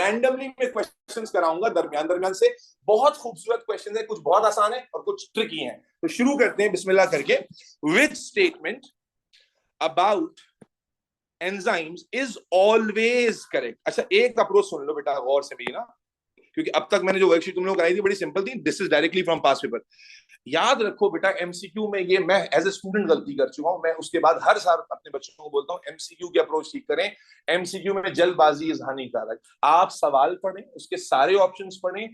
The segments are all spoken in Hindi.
रैंडमली मैं क्वेश्चंस कराऊंगा दरमियान दरमियान से। बहुत खूबसूरत क्वेश्चन है, कुछ बहुत आसान है और कुछ ट्रिकी हैं। तो शुरू करते हैं बिस्मिल्लाह करके। Which statement about enzymes is always correct? अच्छा, एक अप्रोच सुन लो बेटा गौर से भी ना, क्योंकि अब तक मैंने जो वर्कशीट तुम लोगों को कराई थी बड़ी सिंपल थी। This is directly from past paper. याद रखो बेटा, एमसीक्यू में ये मैं एज ए स्टूडेंट गलती कर चुका हूं। मैं उसके बाद हर साल अपने बच्चों को बोलता हूं एमसीक्यू की अप्रोच ठीक करें। एमसीक्यू में जल्दबाजी इज हानिकारक। आप सवाल पढ़ें, उसके सारे ऑप्शंस पढ़ें,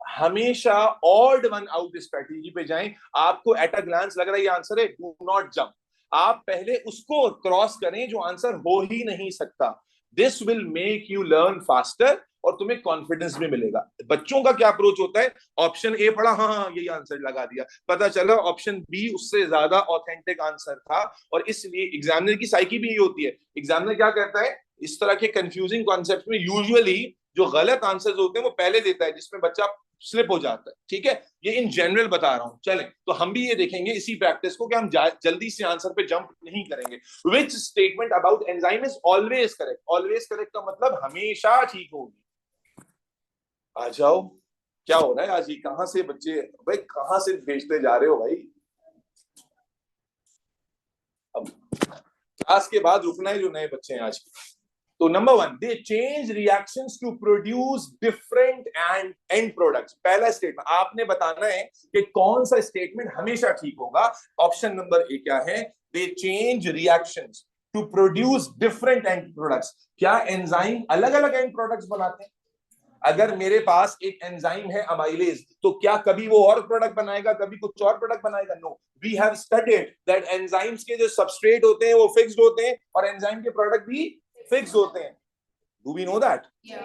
हमेशा ऑड वन आउट स्ट्रेटेजी पे जाएं। आपको एट अ ग्लांस लग रहा है ये आंसर है, डू नॉट जंप। आप पहले उसको क्रॉस करें जो आंसर हो ही नहीं सकता। This will make you learn faster और तुम्हें कॉन्फिडेंस भी मिलेगा। बच्चों का क्या अप्रोच होता है, ऑप्शन ए पढ़ा, हाँ हाँ यही आंसर लगा दिया, पता चला ऑप्शन बी उससे ज्यादा ऑथेंटिक आंसर था। और इसलिए एग्जामिनर की साइकी भी यही होती है। एग्जामिनर क्या करता है, इस तरह के कंफ्यूजिंग कॉन्सेप्ट में यूजुअली जो गलत आंसर्स होते हैं वो पहले देता है, जिसमें बच्चा स्लिप हो जाता है। ठीक है, ये इन जनरल बता रहा हूं। चलें तो हम भी ये देखेंगे इसी प्रैक्टिस को कि हम जल्दी से आंसर पे जंप नहीं करेंगे। Which statement about enzyme is always correct? Always correct का मतलब हमेशा ठीक होगी। आ जाओ, क्या हो रहा है आज? ही कहां से बच्चे भाई, कहां से भेजते जा रहे हो भाई? अब क्लास के बाद रुकना है जो नए बच्चे हैं आज। तो number 1, they change reactions to produce different end end products. पहला स्टेटमेंट आपने बताना है कि कौन सा स्टेटमेंट हमेशा ठीक होगा। ऑप्शन नंबर ए क्या है? They change reactions to produce different end products. क्या एंजाइम अलग अलग एंड प्रोडक्ट्स बनाते हैं? अगर मेरे पास एक एंजाइम है अमाइलेज, तो क्या कभी वो और प्रोडक्ट बनाएगा, कभी कुछ और प्रोडक्ट बनाएगा? No, we have studied that enzymes के जो सबस्ट्रेट होते हैं वो फिक्स्ड होते हैं और एंजाइम के प्रोडक्ट भी फिक्स होते हैं। Do we know that?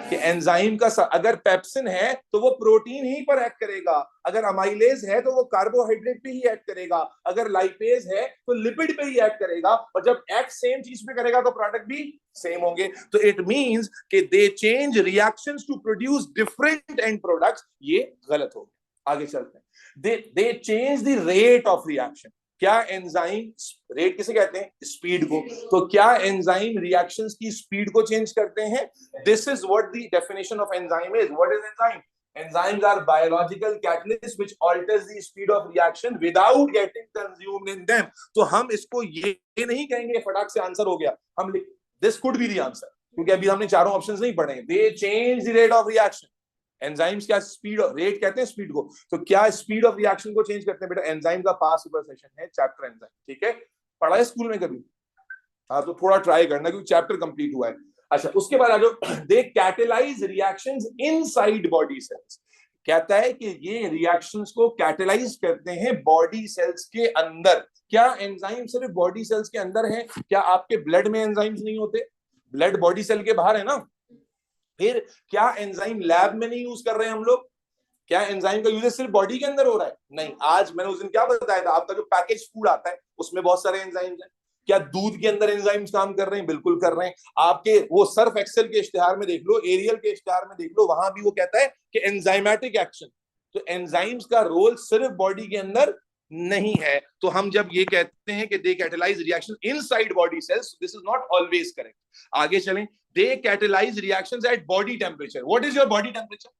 कि एंजाइम का अगर पेप्सिन है तो वो प्रोटीन ही पर एक्ट करेगा, अगर अमाइलेज है तो वो कार्बोहाइड्रेट पे ही एक्ट करेगा, अगर लाइपेज है तो लिपिड पे ही एक्ट करेगा, और जब एक्ट सेम चीज पे करेगा तो प्रोडक्ट भी सेम होंगे। तो इट मींस कि they change reactions to produce different end products. ये गलत हो गया। आगे चलते हैं। They change the rate of reaction. क्या एंजाइम, रेट किसे कहते हैं? स्पीड को। तो क्या एंजाइम रिएक्शंस की स्पीड को चेंज करते हैं? This is what the definition of enzyme is. What is enzyme? Enzymes are biological catalysts which alters the speed of reaction without getting consumed in them. तो हम इसको ये नहीं कहेंगे फटाक से आंसर हो गया, हम this could be the answer, क्योंकि अभी हमने चारों ऑप्शंस नहीं पढ़े। They change the rate of reaction. Enzymes क्या स्पीड रेट कहते हैं स्पीड को, तो क्या स्पीड ऑफ रिएक्शन को चेंज करते हैं? बेटा एंजाइम का पास पेपर सेशन है, चैप्टर एंजाइम। ठीक है, पढ़ा है स्कूल में कभी? हाँ, तो थोड़ा ट्राई करना क्योंकि चैप्टर कंप्लीट हुआ है। अच्छा, उसके बाद आ जाओ। They catalyse reactions inside body cells. कहता है कि ये रिएक्शंस को कैटेलाइज करते हैं बॉडी सेल्स के अंदर। क्या एंजाइम सिर्फ बॉडी सेल्स के अंदर है? क्या आपके ब्लड में एंजाइम्स नहीं होते? ब्लड बॉडी सेल के बाहर है ना। फिर क्या एंजाइम लैब में नहीं यूज कर रहे हैं हम लोग? क्या एंजाइम का यूज सिर्फ बॉडी के अंदर हो रहा है? नहीं। आज मैंने उस दिन क्या बताया था, आपका जो पैकेज फूड आता है उसमें बहुत सारे एंजाइम्स हैं। क्या दूध के अंदर एंजाइम्स काम कर रहे हैं? बिल्कुल कर रहे हैं। आपके वो सर्फ एक्सेल के इश्तिहार में देख लो, एरियल के इश्तिहार में देख लो, वहां भी वो कहता है कि एंजाइमेटिक एक्शन। तो एंजाइम्स का रोल सिर्फ बॉडी के अंदर नहीं है। तो हम जब ये कहते हैं कि they catalyse reaction inside body cells, this is not always correct. आगे चलें। They catalyse reactions at body temperature. What is your body temperature?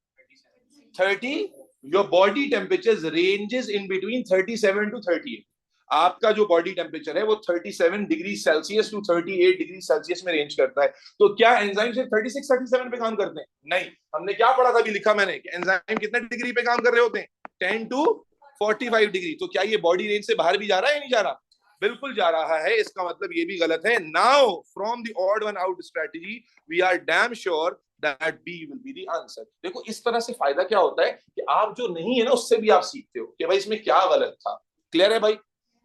30. Your body temperature ranges in between 37 to 38. आपका जो बॉडी टेम्परेचर है वो 37 degree Celsius to 38 degree Celsius में रेंज करता है। तो क्या एंजाइम सिर्फ 36 37 पे काम करते हैं? नहीं। हमने क्या पढ़ा था, अभी लिखा मैंने कि एंजाइम कितने डिग्री पे काम कर रहे होते हैं? 10 to 45 डिग्री। तो क्या ये बॉडी रेंज से बाहर भी जा रहा है या नहीं जा रहा? बिल्कुल जा रहा है। इसका मतलब ये भी गलत है। Now from the odd one out strategy we are damn sure that B will be the answer. देखो इस तरह से फायदा क्या होता है कि आप जो नहीं है ना उससे भी आप सीखते हो कि भाई इसमें क्या गलत था। क्लियर है भाई?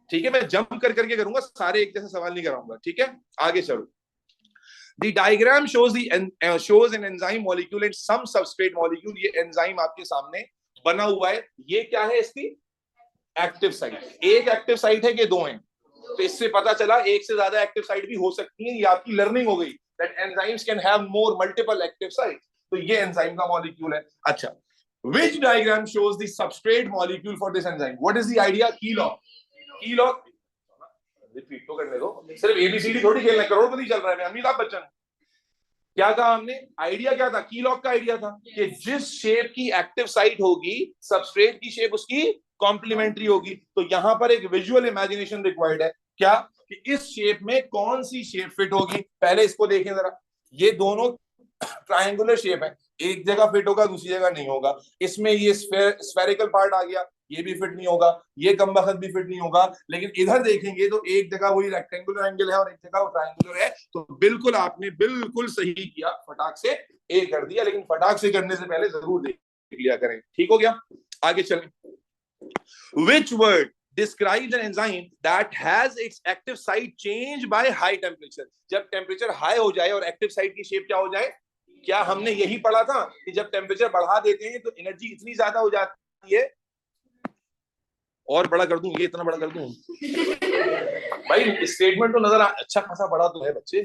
ठीक है, मैं जंप कर करके करूंगा, सारे एक जैसे सवाल नहीं कराऊंगा। ठीक है, आगे चलो। The diagram shows an enzyme molecule and some substrate molecule. ये एंजाइम आपके सामने बना हुआ है। ये क्या है? इसकी एक्टिव साइट। एक एक्टिव साइट है कि दो हैं? तो इससे पता चला एक से ज्यादा एक्टिव साइट भी हो सकती है। ये आपकी लर्निंग हो गई that enzymes can have more multiple active sites. तो ये एंजाइम का मॉलिक्यूल है। अच्छा, which diagram shows the substrate molecule for this enzyme? What is the idea? Key lock. Key lock. Repeat तो करने दो, सिर्फ एबीसीडी थोड़ी खेलना, करोड़पति चल रहा है। अमिताभ बच्चन क्या कहा हमने, आइडिया क्या था, की लॉग का आइडिया था कि जिस शेप की एक्टिव साइट होगी सबस्ट्रेट की शेप उसकी कॉम्प्लीमेंट्री होगी। तो यहां पर एक विजुअल इमेजिनेशन रिक्वायर्ड है, क्या कि इस शेप में कौन सी शेप फिट होगी। पहले इसको देखें जरा, ये दोनों ट्रायंगुलर शेप है, एक जगह फिट होगा दूसरी जगह नहीं होगा। इसमें ये स्फेरिकल पार्ट आ गया, ये भी फिट नहीं होगा, ये कमबख्त भी फिट नहीं होगा। लेकिन इधर देखेंगे तो एक जगह वही रेक्टेंगुलर एंगल है और एक जगह वो ट्रायंगुलर है। तो बिल्कुल आपने बिल्कुल सही किया, फटाक से ए कर दिया, लेकिन फटाक से करने से पहले जरूर देख लिया करें। ठीक हो गया, आगे चलें। Which word describes an enzyme that has its active site changed by high temperature? जब टेम्परेचर हाई हो जाए और एक्टिव साइट की शेप क्या हो जाए, क्या हमने यही पढ़ा था कि जब टेम्परेचर बढ़ा देते हैं तो एनर्जी इतनी ज्यादा हो जाती है। और बड़ा कर दूं, ये इतना बड़ा कर दूं भाई, स्टेटमेंट तो नजर अच्छा खासा बड़ा तो है बच्चे,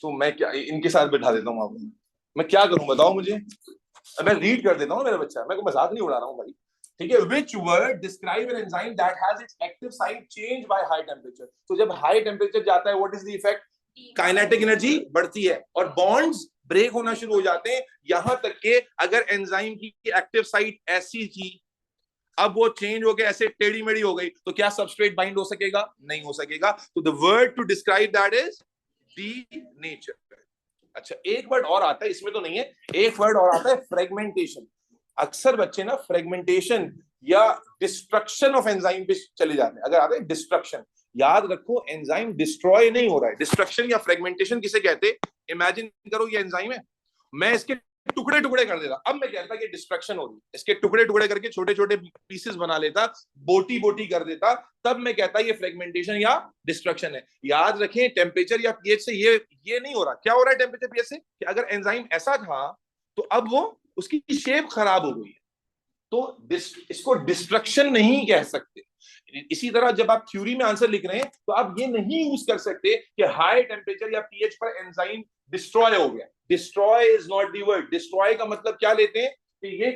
तो मैं क्या इनके साथ बैठा देता हूँ आपको, मैं क्या करूं बताओ मुझे, मैं रीड कर देता हूँ मेरा बच्चा, मैं को मजाक नहीं उड़ा रहा हूँ भाई। ठीक है, which word describe an enzyme that has its active site changed by high temperature? तो जब हाई टेम्परेचर जाता है what is the effect? Kinetic energy बढ़ती है और बॉन्ड्स ब्रेक होना शुरू हो जाते हैं। यहां तक कि अगर एंजाइम की एक्टिव साइट ऐसी थी, अब वो चेंज हो गया, ऐसे टेढ़ी मेढ़ी हो गई, तो क्या सबस्ट्रेट बाइंड हो सकेगा? नहीं हो सकेगा। तो the word to describe that is denature. अच्छा, एक वर्ड और आता है, इसमें तो नहीं है, एक वर्ड और आता है फ्रेगमेंटेशन। अक्सर बच्चे ना फ्रेगमेंटेशन या डिस्ट्रक्शन ऑफ एंजाइम पे चले जाते हैं। अगर आता है डिस्ट्रक्शन, याद रखो एंजाइम डिस्ट्रॉय नहीं हो रहा है। डिस्ट्रक्शन या फ्रेगमेंटेशन किसे कहते हैं? इमेजिन करो ये एंजाइम है, मैं इसके टुकड़े टुकड़े कर देता, अब मैं कहता कि डिस्ट्रक्शन हो रही है, इसके टुकड़े टुकड़े करके छोटे छोटे पीसेस बना लेता, बोटी बोटी कर देता, तब मैं कहता ये फ्रेगमेंटेशन या डिस्ट्रक्शन है। याद रखें टेम्परेचर या पीएच से ये नहीं हो रहा। क्या हो रहा है टेम्परेचर पीएच से? कि अगर एंजाइम ऐसा था तो अब वो उसकी शेप खराब हो गई है, तो इसको डिस्ट्रक्शन नहीं कह सकते। इसी तरह जब आप थ्योरी में आंसर लिख रहे हैं तो आप ये नहीं यूज कर सकते कि हाई टेम्परेचर या पीएच पर एंजाइम डिस्ट्रॉय हो गया। Destroy is not the word. Destroy का मतलब क्या लेते हैं कि ये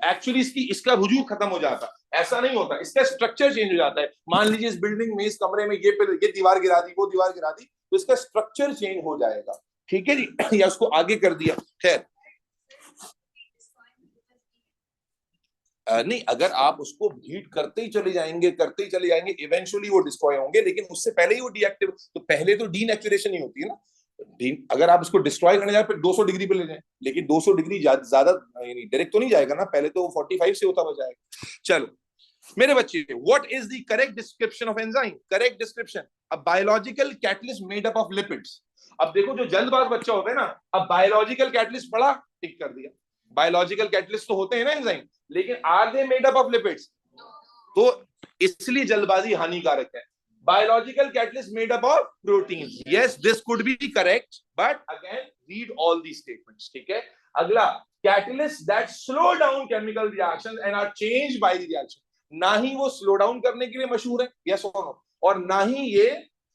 एक्चुअली इसका वजूद खत्म हो जाता, ऐसा नहीं होता, इसका स्ट्रक्चर चेंज हो जाता है। मान लीजिए इस बिल्डिंग में, इस कमरे में ये दीवार गिरा दी, वो दीवार गिरा दी, तो इसका स्ट्रक्चर चेंज हो जाएगा। ठीक है जी, या उसको आगे कर दिया। खैर नहीं, अगर आप उसको हीट करते ही चले जाएंगे इवेंचुअली वो डिस्ट्रॉय होंगे, लेकिन उससे पहले ही वो डीएक्टिव, तो पहले तो डीनेचुरेशन ही होती है ना। अगर आप उसको डिस्ट्रॉय करने जाए फिर 200 डिग्री पे ले जाए, लेकिन 200 डिग्री ज्यादा डायरेक्ट तो नहीं जाएगा ना, पहले तो 45 से होता हुआ जाएगा। चलो मेरे बच्चे, what is the correct description of enzyme? Correct description, a biological catalyst made up of lipids. अब देखो जो जल्दबाज बच्चा होता है ना, अब बायोलॉजिकल कैटलिस्ट पढ़ा, टिक कर दिया। बायोलॉजिकल कैटलिस्ट तो होते हैं ना एंजाइम, लेकिन are they made up of lipids? तो इसलिए जल्दबाजी हानिकारक है। Biological catalyst made up of proteins. Yes, this could be correct, but again, read all these statements. ठीक है, अगला, catalysts that slow down chemical reactions and are changed by the reaction. ना ही वो स्लो डाउन करने के लिए मशहूर है, yes or no, और ना ही ये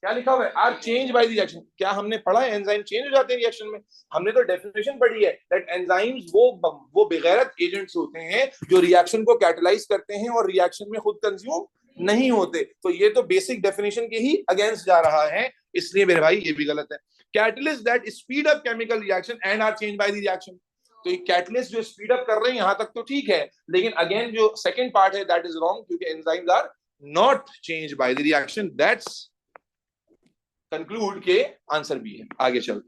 क्या लिखा हुआ है, are change by the reaction. क्या हमने पढ़ा है एंजाइम चेंज हो जाते हैं रिएक्शन में? हमने तो डेफिनेशन पढ़ी है दैट एंजाइम्स वो बेगैरत एजेंट्स होते हैं जो रिएक्शन को कैटलाइज करते हैं और रिएक्शन में खुद कंज्यूम नहीं होते। तो ये तो बेसिक डेफिनेशन के ही अगेंस्ट जा रहा है, इसलिए मेरे भाई ये भी गलत है। Catalyst that speed up chemical reaction and are change by the reaction. तो ये कैटलिस्ट जो स्पीड अप कर रहे हैं यहां तक तो ठीक है, लेकिन अगेन जो सेकंड पार्ट है दैट इज रॉन्ग, क्योंकि enzymes are not change by the reaction. That's conclude के आंसर भी है। आगे चल,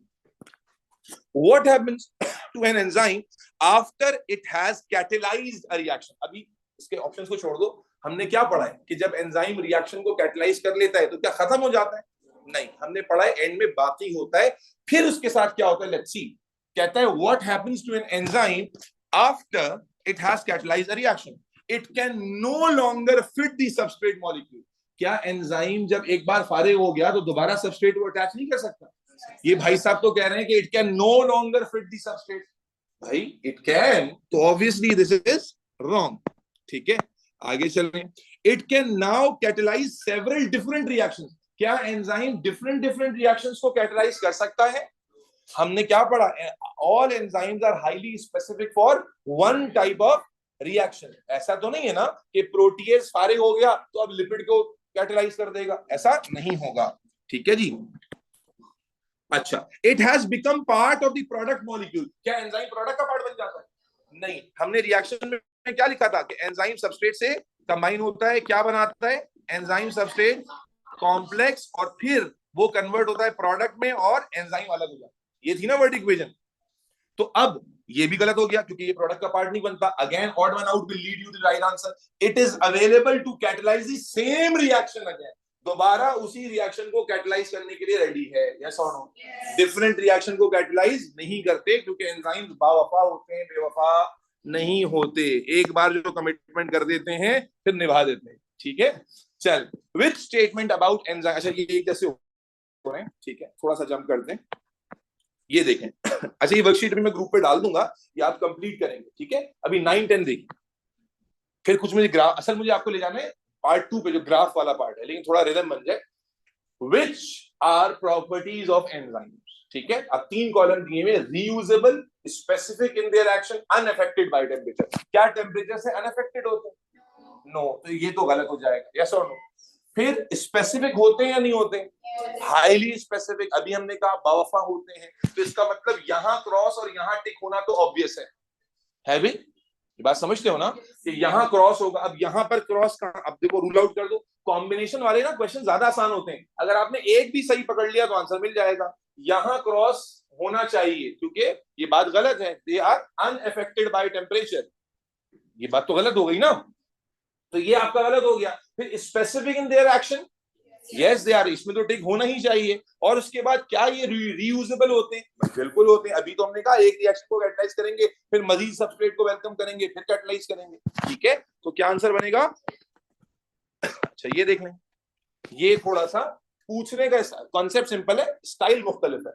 what happens to an enzyme after it has catalysed a reaction? अभी इसके ऑप्शंस को छोड़ दो, हमने क्या पढ़ा है कि जब एंजाइम रिएक्शन को कैटलाइज कर लेता है तो क्या खत्म हो जाता है? नहीं, हमने पढ़ा है एंड में बाकी होता है, फिर उसके साथ क्या होता है, लेट्स सी। कहता है what happens to an enzyme after it has catalysed a reaction, it can no longer fit the substrate molecule. क्या एंजाइम जब एक बार फारिग हो गया तो दोबारा सबस्ट्रेट को अटैच नहीं कर सकता? ये भाई साहब तो कह रहे हैं कि it can no longer fit the substrate. भाई इट कैन, तो ऑब्वियसली दिस इज रॉन्ग। ठीक है, आगे चल रहे हैं। It can now catalyse several different reactions. क्या एंजाइम डिफरेंट डिफरेंट रिएक्शंस को कैटलाइज कर सकता है? हमने क्या पढ़ा, all enzymes are highly specific for one type of reaction. ऐसा तो नहीं है ना कि प्रोटीएज फारिग हो गया तो अब लिपिड को कैटलाइज कर देगा, ऐसा नहीं होगा। ठीक है जी, अच्छा, it has become part of the product molecule. क्या एंजाइम प्रोडक्ट का पार्ट बन जाता है? नहीं, हमने रिएक्शन में क्या लिखा था कि एंजाइम सबस्ट्रेट से कंबाइन होता है, क्या बनाता है? एंजाइम सबस्ट्रेट कॉम्प्लेक्स, और फिर वो कन्वर्ट होता है प्रोडक्ट में और एंजाइम अलग हो जाता है। ये थी ना वर्ड इक्वेशन। तो अब ये भी गलत हो गया क्योंकि ये प्रोडक्ट का पार्ट नहीं बनता। Again odd one out will lead you to the right answer. It is available to catalyse the same reaction again. दोबारा उसी रिएक्शन को कैटलाइज करने के लिए रेडी है, यस और नो? डिफरेंट रिएक्शन को कैटलाइज नहीं करते क्योंकि एंजाइम्स बावफा होते हैं, बेवफा नहीं होते। एक बार जो कमिटमेंट कर देते हैं फिर निभा देते हैं, ठीक है? चल, विच स्टेटमेंट अबाउट एंजाइम, अच्छा ये एक जैसे हो रहे हैं, ठीक है, थोड़ा सा जंप करते हैं। ये देखें, अच्छा ये वर्कशीट भी मैं ग्रुप पे डाल दूंगा, ये आप कंप्लीट करेंगे, ठीक है? अभी 9-10 देखिए, फिर कुछ मुझे ग्राफ, असल मुझे आपको ले जाना है पार्ट 2 पे जो ग्राफ वाला पार्ट है, लेकिन थोड़ा रिदम बन जाए। Which are properties of enzymes, ठीक है? अब 3 कॉलम दिए हुए, reusable, specific in their action, unaffected by temperature. क्या टेम्परेचर से अनअफेक्टेड होते हैं? नो, तो ये तो गलत हो जाएगा, यस और नो? फिर स्पेसिफिक होते हैं या नहीं होते? हाईली स्पेसिफिक, अभी हमने कहा बावफा होते हैं, तो इसका मतलब यहां क्रॉस और यहां टिक होना तो ऑब्वियस है भी? ये बात समझते हो ना कि यहां क्रॉस होगा। अब यहां पर क्रॉस का, अब देखो रूल आउट कर दो। कॉम्बिनेशन वाले ना क्वेश्चन ज्यादा आसान होते हैं, अगर आपने एक भी सही पकड़ लिया तो आंसर मिल जाएगा। यहां क्रॉस होना चाहिए क्योंकि ये बात गलत है, they are unaffected by temperature. ये बात तो गलत हो गई ना, तो ये आपका गलत हो गया। फिर specific in their action, yes they are, इसमें तो टिक होना ही चाहिए। और उसके बाद क्या ये रीयूजेबल होते हैं? बिल्कुल होते हैं। अभी तो हमने कहा एक रिएक्शन को कैटलाइज करेंगे, फिर मजीद सबस्ट्रेट को वेलकम करेंगे, फिर कैटलाइज करेंगे, ठीक है? तो क्या आंसर बनेगा? अच्छा ये देख लें, ये थोड़ा सा पूछने का कॉन्सेप्ट सिंपल है, स्टाइल मुख्तलिफ है।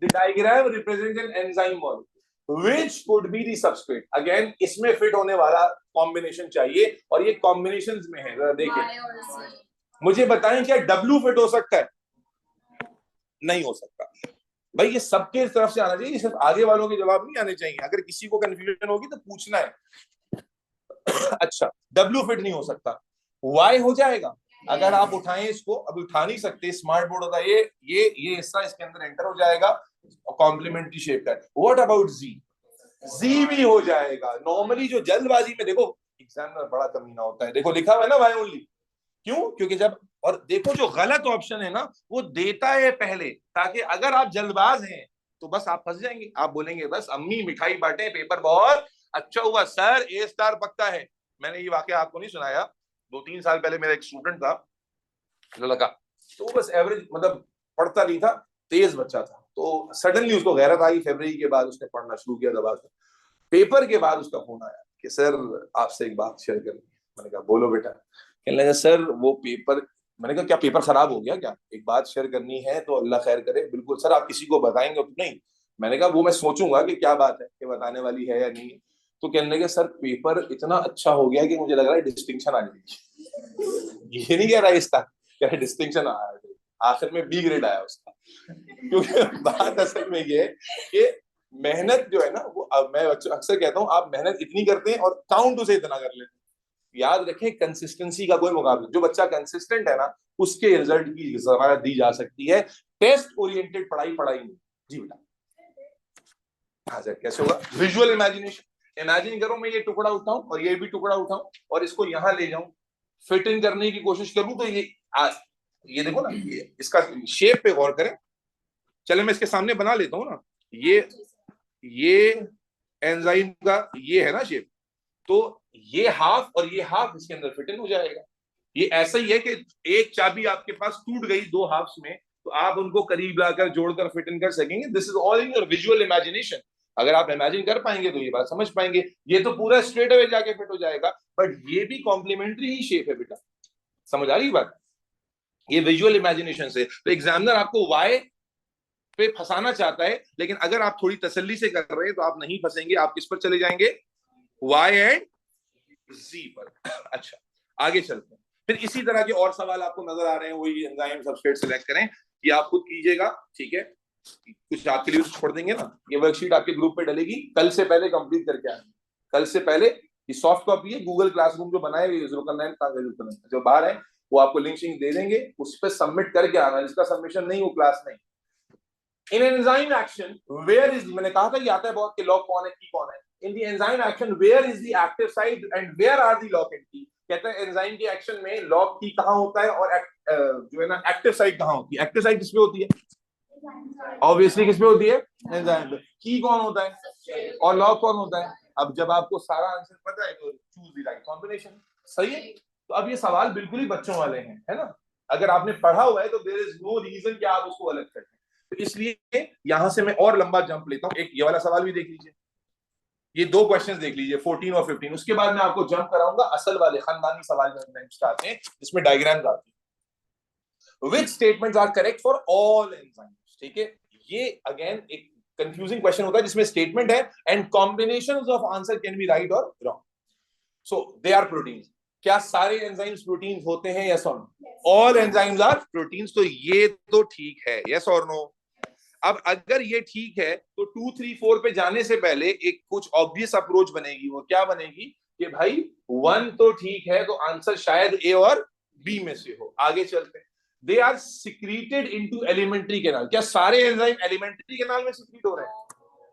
The diagram represents an enzyme molecule which could be the substrate. Again इसमें फिट होने वाला कॉम्बिनेशन चाहिए, और ये कॉम्बिनेशंस में है, जरा देखिए, मुझे बताएं क्या W फिट हो सकता है? नहीं हो सकता भाई, ये सबके तरफ से आना चाहिए, सिर्फ आगे वालों के जवाब नहीं आने चाहिए। अगर किसी को कंफ्यूजन होगी तो पूछना है। अच्छा, W फिट नहीं हो सकता, Y हो जाएगा। अगर आप उठाएं इसको, अभी उठा नहीं सकते, स्मार्ट बोर्ड होता है ये हिस्सा इसके अंदर एंटर हो जाएगा, कॉम्प्लीमेंट्री शेप का। व्हाट अबाउट Z भी हो जाएगा। नॉर्मली जो जल्दबाजी में, देखो एग्जाम में बड़ा कमीना होता है, देखो लिखा हुआ है ना वाई ओनली, क्यों? क्योंकि जब, और देखो जो गलत ऑप्शन है ना वो देता है पहले, ताकि अगर आप जल्दबाज हैं तो बस आप फंस जाएंगे। आप बोलेंगे बस अम्मी मिठाई बांटे, पेपर बहुत अच्छा हुआ सर, A स्टार पक्का है। मैंने ये वाकया आपको नहीं सुनाया, 2-3 साल पहले मेरा एक स्टूडेंट था लड़का, तो वो बस एवरेज, मतलब पढ़ता नहीं था, तेज बच्चा था, तो सडनली उसको गैरत आई, फरवरी के बाद उसने पढ़ना शुरू किया दबा कर। पेपर के बाद उसका फोन आया कि सर आपसे एक बात शेयर करनी है। मैंने कहा बोलो बेटा। कहने लगा सर वो पेपर, मैंने कहा क्या पेपर खराब हो गया क्या? एक बात शेयर करनी है तो अल्लाह खैर करे। बिल्कुल सर, आप किसी को बताएंगे तो नहीं? मैंने कहा वो मैं सोचूंगा कि क्या बात है, कि बताने वाली है या नहीं है। तो कहने लगे सर पेपर इतना अच्छा हो गया कि मुझे लग रहा है डिस्टिंक्शन आ जाएगी। ये नहीं कह रहा इसका, कह रहा डिस्टिंक्शन आया, आखिर में B ग्रेड आया उसका। क्योंकि बात असल में ये है कि मेहनत जो है ना वो, अब मैं अक्सर कहता हूँ आप मेहनत इतनी करते हैं और काउंट उसे इतना कर लेते हैं। याद रखें कंसिस्टेंसी का कोई मुकाबला, जो बच्चा कंसिस्टेंट है ना उसके रिजल्ट की जमानत दी जा सकती है। टेस्ट ओरिएंटेड पढ़ाई नहीं। जी बेटा, हाँ सर कैसे होगा? विजुअल इमेजिनेशन, इमेजिन करो मैं ये टुकड़ा उठाऊं और ये भी टुकड़ा उठाऊं और इसको यहां ले जाऊं, फिट इन करने की कोशिश करूं तो ये देखो ना, ये इसका शेप पे गौर करें। चले मैं इसके सामने बना लेता हूं ना, ये एंजाइम का ये है ना शेप, तो ये हाफ और ये हाफ इसके अंदर फिट इन हो जाएगा। ये ऐसा ही है कि एक चाबी आपके पास टूट गई 2 हाफ्स में, तो आप उनको करीब लाकर जोड़कर फिट इन कर सकेंगे। This is all in your visual imagination. अगर आप इमेजिन कर पाएंगे तो ये बात समझ पाएंगे। ये तो पूरा स्ट्रेट अवे जाके फिट हो जाएगा, बट ये भी कॉम्प्लीमेंट्री ही शेप है बेटा, समझ आ रही बात? ये विजुअल इमेजिनेशन से। तो एग्जामिनर आपको वाई पे फंसाना चाहता है, लेकिन अगर आप थोड़ी तसल्ली से कर रहे हैं तो आप नहीं फंसेंगे। आप किस पर चले जाएंगे? वाई एंड Z पर। अच्छा आगे चलते हैं। फिर इसी तरह के और सवाल आपको नजर आ रहे हैं, वही एंजाइम सबस्ट्रेट सिलेक्ट करें, ये आप खुद कीजिएगा, ठीक है? कुछ आपके लिए छोड़ देंगे ना, ये वर्कशीट आपके ग्रुप पे डलेगी, कल से पहले कंप्लीट करके आए। कल से पहले ये सॉफ्ट कॉपी है, गूगल क्लासरूम जो बनाए जो बाहर है वो आपको लिंक शिंक दे देंगे, उस पर सबमिट करके आना। जिसका सबमिशन नहीं वो क्लास नहीं। इन एंजाइम एक्शन वेयर इज, मैंने कहा था ये आता है बहुत कि लॉग कौन है की कौन है, in the enzyme action where is the active site and where are the lock and key. कहते हैं एंजाइम के एक्शन में लॉक की कहां होता है और जो है ना एक्टिव साइट कहां होती है। एक्टिव साइट किस पे होती है? ऑब्वियसली किस पे होती है? एंजाइम पे। की कौन होता है और लॉक कौन होता है? अब जब आपको सारा आंसर पता है तो चूज द राइट कॉम्बिनेशन। सही है। तो अब ये सवाल बिल्कुल ही बच्चों वाले हैं, है ना। अगर आपने पढ़ा हुआ है तो देयर इज नो रीजन कि आप उसको अलग करें। तो इसलिए यहां से मैं और लंबा जंप लेता हूं। एक ये वाला सवाल भी देख लीजिए, ये दो क्वेश्चंस देख लीजिए 14 और 15। उसके बाद मैं आपको जंप कराऊंगा असल वाले खानदानी सवाल में आते हैं जिसमें डायग्राम्स आती है। Which statements are correct for all enzymes. ठीक है, ये अगेन एक कंफ्यूजिंग क्वेश्चन होता है जिसमें स्टेटमेंट है and combinations of answer can be right और wrong. So they are proteins. क्या सारे एंजाइम्स प्रोटीन्स होते हैं? यस और no? All enzymes are proteins. तो ये तो ठीक है, यस और नो? अब अगर ये ठीक है तो 2, 3, 4 पे जाने से पहले एक कुछ ऑब्वियस अप्रोच बनेगी। वो क्या बनेगी कि भाई 1 तो ठीक है तो आंसर शायद ए और बी में से हो। आगे चलते हैं। They are secreted into alimentary canal. क्या सारे एंजाइम एलिमेंट्री कैनाल में सिक्रीट हो रहे हैं?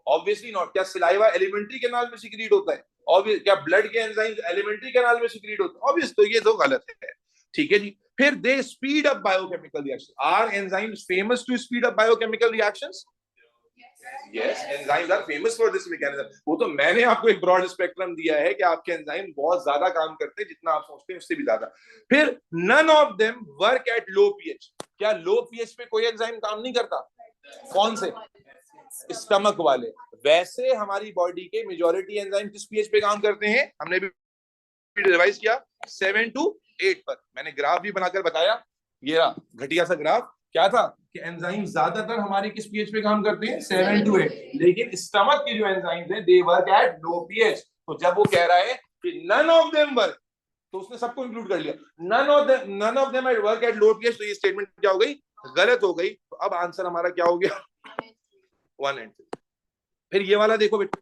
Obviously not. क्या सिलाइवा एलिमेंट्री कैनाल में सिक्रीट होता है? ऑब्वियस। क्या ब्लड के एंजाइम्स एलिमेंट्री कैनाल में सिक्रीट होते हैं? ऑब्वियस। तो ये तो गलत है। ठीक है जी। फिर they speed up biochemical reaction. Are enzymes famous to speed up biochemical reactions? Yes, enzymes are famous for this mechanism. वो तो मैंने आपको एक ब्रॉड स्पेक्ट्रम दिया है कि आपके एंजाइम बहुत ज्यादा काम करते हैं, जितना आप सोचते हैं उससे भी ज्यादा। फिर none of them work at low pH. क्या लो पीएच पे कोई एंजाइम काम नहीं करता? कौन से? स्टमक वाले। वैसे हमारी बॉडी के मेजॉरिटी एंजाइम किस पीएच पे काम करते हैं? हमने भी रिवाइज किया 7 to 8 पर। मैंने ग्राफ भी बनाकर बताया, ये घटिया सा ग्राफ क्या था कि एंजाइम ज्यादातर हमारे किस पीएच पे काम करते हैं? 7 to 8। लेकिन स्टमक के जो एंजाइम्स हैं they work at low pH. तो जब वो कह रहा है कि नन ऑफ देम वर्क, तो उसने सबको इंक्लूड कर लिया। None of them work at low pH. तो ये स्टेटमेंट क्या हो गई? गलत हो गई। तो अब आंसर हमारा क्या हो गया? 1 and 2। फिर ये वाला देखो बेटा,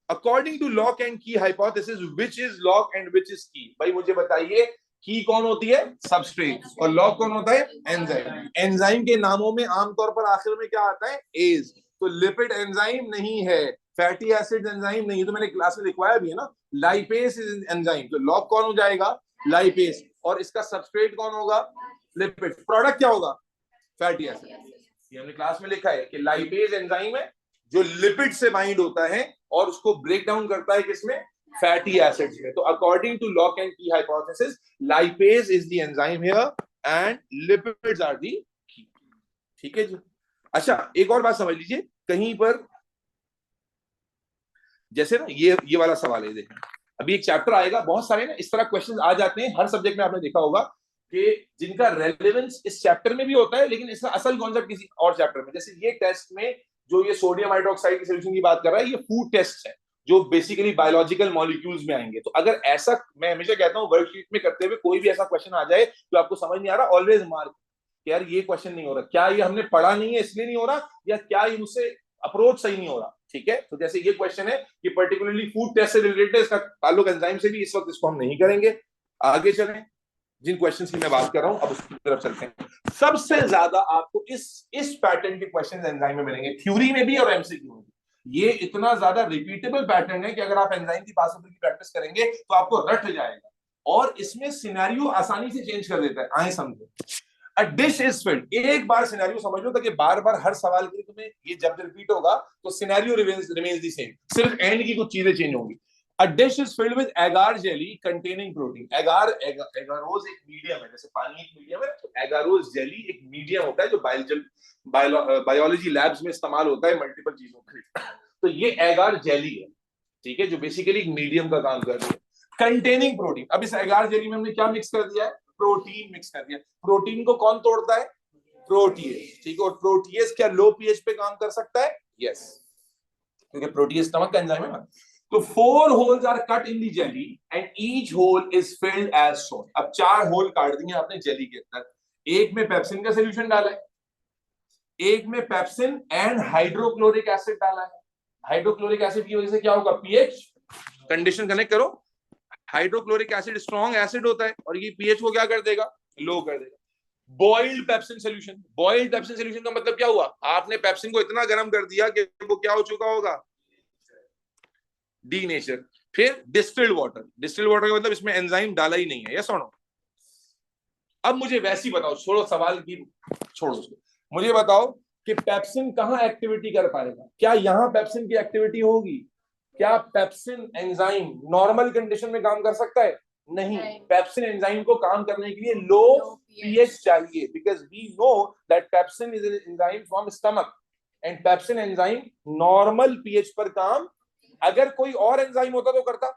according to lock and key hypothesis which is lock and which is की। भाई मुझे बताइए, की कौन होती है? सबस्ट्रेट। और लॉक कौन होता है? एंजाइम। एंजाइम के नामों में आमतौर पर आखिर में क्या आता है? एज। तो लिपिड एंजाइम नहीं है, फैटी एसिड एंजाइम नहीं। तो मैंने क्लास में लिखवाया भी है ना, लाइपेस इज एंजाइम। तो लॉक कौन हो जाएगा? लाइपेस। और इसका सबस्ट्रेट कौन होगा? लिपिड। प्रोडक्ट क्या होगा? Fatty acid. ये हमने क्लास में लिखा है कि लाइपेज एंजाइम है जो लिपिड से बाइंड होता है और उसको ब्रेक डाउन करता है किसमें? फैटी एसिड्स में। तो according to lock and key hypothesis lipase is the enzyme here and lipids are the key. ठीक है जी। अच्छा, एक और बात समझ लीजिए, कहीं पर जैसे ना ये वाला सवाल है, देखें अभी एक चैप्टर आएगा, बहुत सारे ना इस तरह क्वेश्चंस आ जाते हैं हर सब्जेक्ट में। आपने देखा होगा कि जिनका रेलेवेंस इस चैप्टर में भी होता है लेकिन इसका असल कॉन्सेप्ट किसी और चैप्टर में। जैसे ये टेस्ट में जो ये सोडियम हाइड्रोक्साइड की सोल्यूशन की बात कर रहा है, ये फूड टेस्ट है जो बेसिकली बायोलॉजिकल मॉलिक्यूल्स में आएंगे। तो अगर ऐसा, मैं हमेशा कहता हूँ वर्कशीट में करते हुए कोई भी ऐसा क्वेश्चन आ जाए तो आपको समझ नहीं आ रहा, ऑलवेज मार्क कि यार ये क्वेश्चन नहीं हो रहा। क्या ये हमने पढ़ा नहीं है इसलिए नहीं हो रहा, या क्या इनसे अप्रोच सही नहीं हो रहा? ठीक है। तो जैसे ये क्वेश्चन है कि पर्टिकुलरली फूड टेस्ट से रिलेटेड, इसका ताल्लुक एंजाइम से भी, इस वक्त इसको हम नहीं करेंगे। आगे चलें, जिन क्वेश्चंस की मैं बात कर रहा हूं अब उसकी तरफ चलते हैं। सबसे ज्यादा आपको इस पैटर्न के क्वेश्चंस एंजाइम में मिलेंगे, थ्योरी में भी और एमसीक्यू में भी। ये इतना ज्यादा रिपीटेबल पैटर्न है कि अगर आप एंजाइम की पासिबल की प्रैक्टिस करेंगे तो आपको रट जाएगा। और इसमें सिनेरियो आसानी से चेंज कर देता है। आए समझो, अ डिश इज फिल्ड। एक बार सिनेरियो समझ लो ताकि बार बार हर सवाल के लिए तुम्हें ये जब रिपीट होगा तो सिनेरियो रिमेन्स द सेम, सिर्फ एंड की कुछ चीजें चेंज होंगी। A dish is filled with agar jelly containing protein. Agarose एक मीडियम है, जैसे पानी एक मीडियम है, तो एगारोज जेली एक मीडियम होता है जो बायोलॉजी लैब्स में इस्तेमाल होता है मल्टीपल चीजों के लिए। तो ये एगार जेली है, ठीक है, जो बेसिकली एक मीडियम का काम कर रही है। Containing protein. अब इस एगार जेली में हमने क्या मिक्स कर दिया है? प्रोटीन मिक्स कर दिया। प्रोटीन को कौन तोड़ता है? प्रोटीएज। ठीक है, और प्रोटीएज क्या लो पीएच पे काम कर सकता है? यस, क्योंकि प्रोटीएज स्टमक का एंजाइम है ना। तो 4 holes are cut in the jelly and each hole is filled as shown. अब 4 होल काट दिए आपने जेली के अंदर। एक में पेप्सिन का सॉल्यूशन डाला है, एक में पेप्सिन एंड हाइड्रोक्लोरिक एसिड डाला है। हाइड्रोक्लोरिक एसिड की वजह से क्या होगा? पीएच कंडीशन कनेक्ट करो। हाइड्रोक्लोरिक एसिड स्ट्रॉन्ग एसिड होता है और ये पीएच को क्या कर देगा? लो कर देगा। Boiled pepsin solution. Boiled pepsin solution का मतलब क्या हुआ, आपने पेप्सिन को इतना गर्म कर दिया कि वो क्या हो चुका होगा, डीनेचर। फिर डिस्टिल्ड वाटर, डिस्टिल्ड वाटर का मतलब इसमें एंजाइम डाला ही नहीं है, यस और नो। अब मुझे वैसे ही बताओ, छोड़ो सवाल की, छोड़ो उसको, मुझे बताओ कि पेप्सिन कहां एक्टिविटी कर पाएगा, क्या यहां पेप्सिन की एक्टिविटी होगी, क्या पेप्सिन एंजाइम नॉर्मल कंडीशन में काम कर सकता है, नहीं। पेप्सिन एंजाइम को काम करने के लिए लो पीएच चाहिए, because we know that pepsin is an enzyme from stomach and pepsin enzyme normal pH पर काम, अगर कोई और एंजाइम होता तो करता,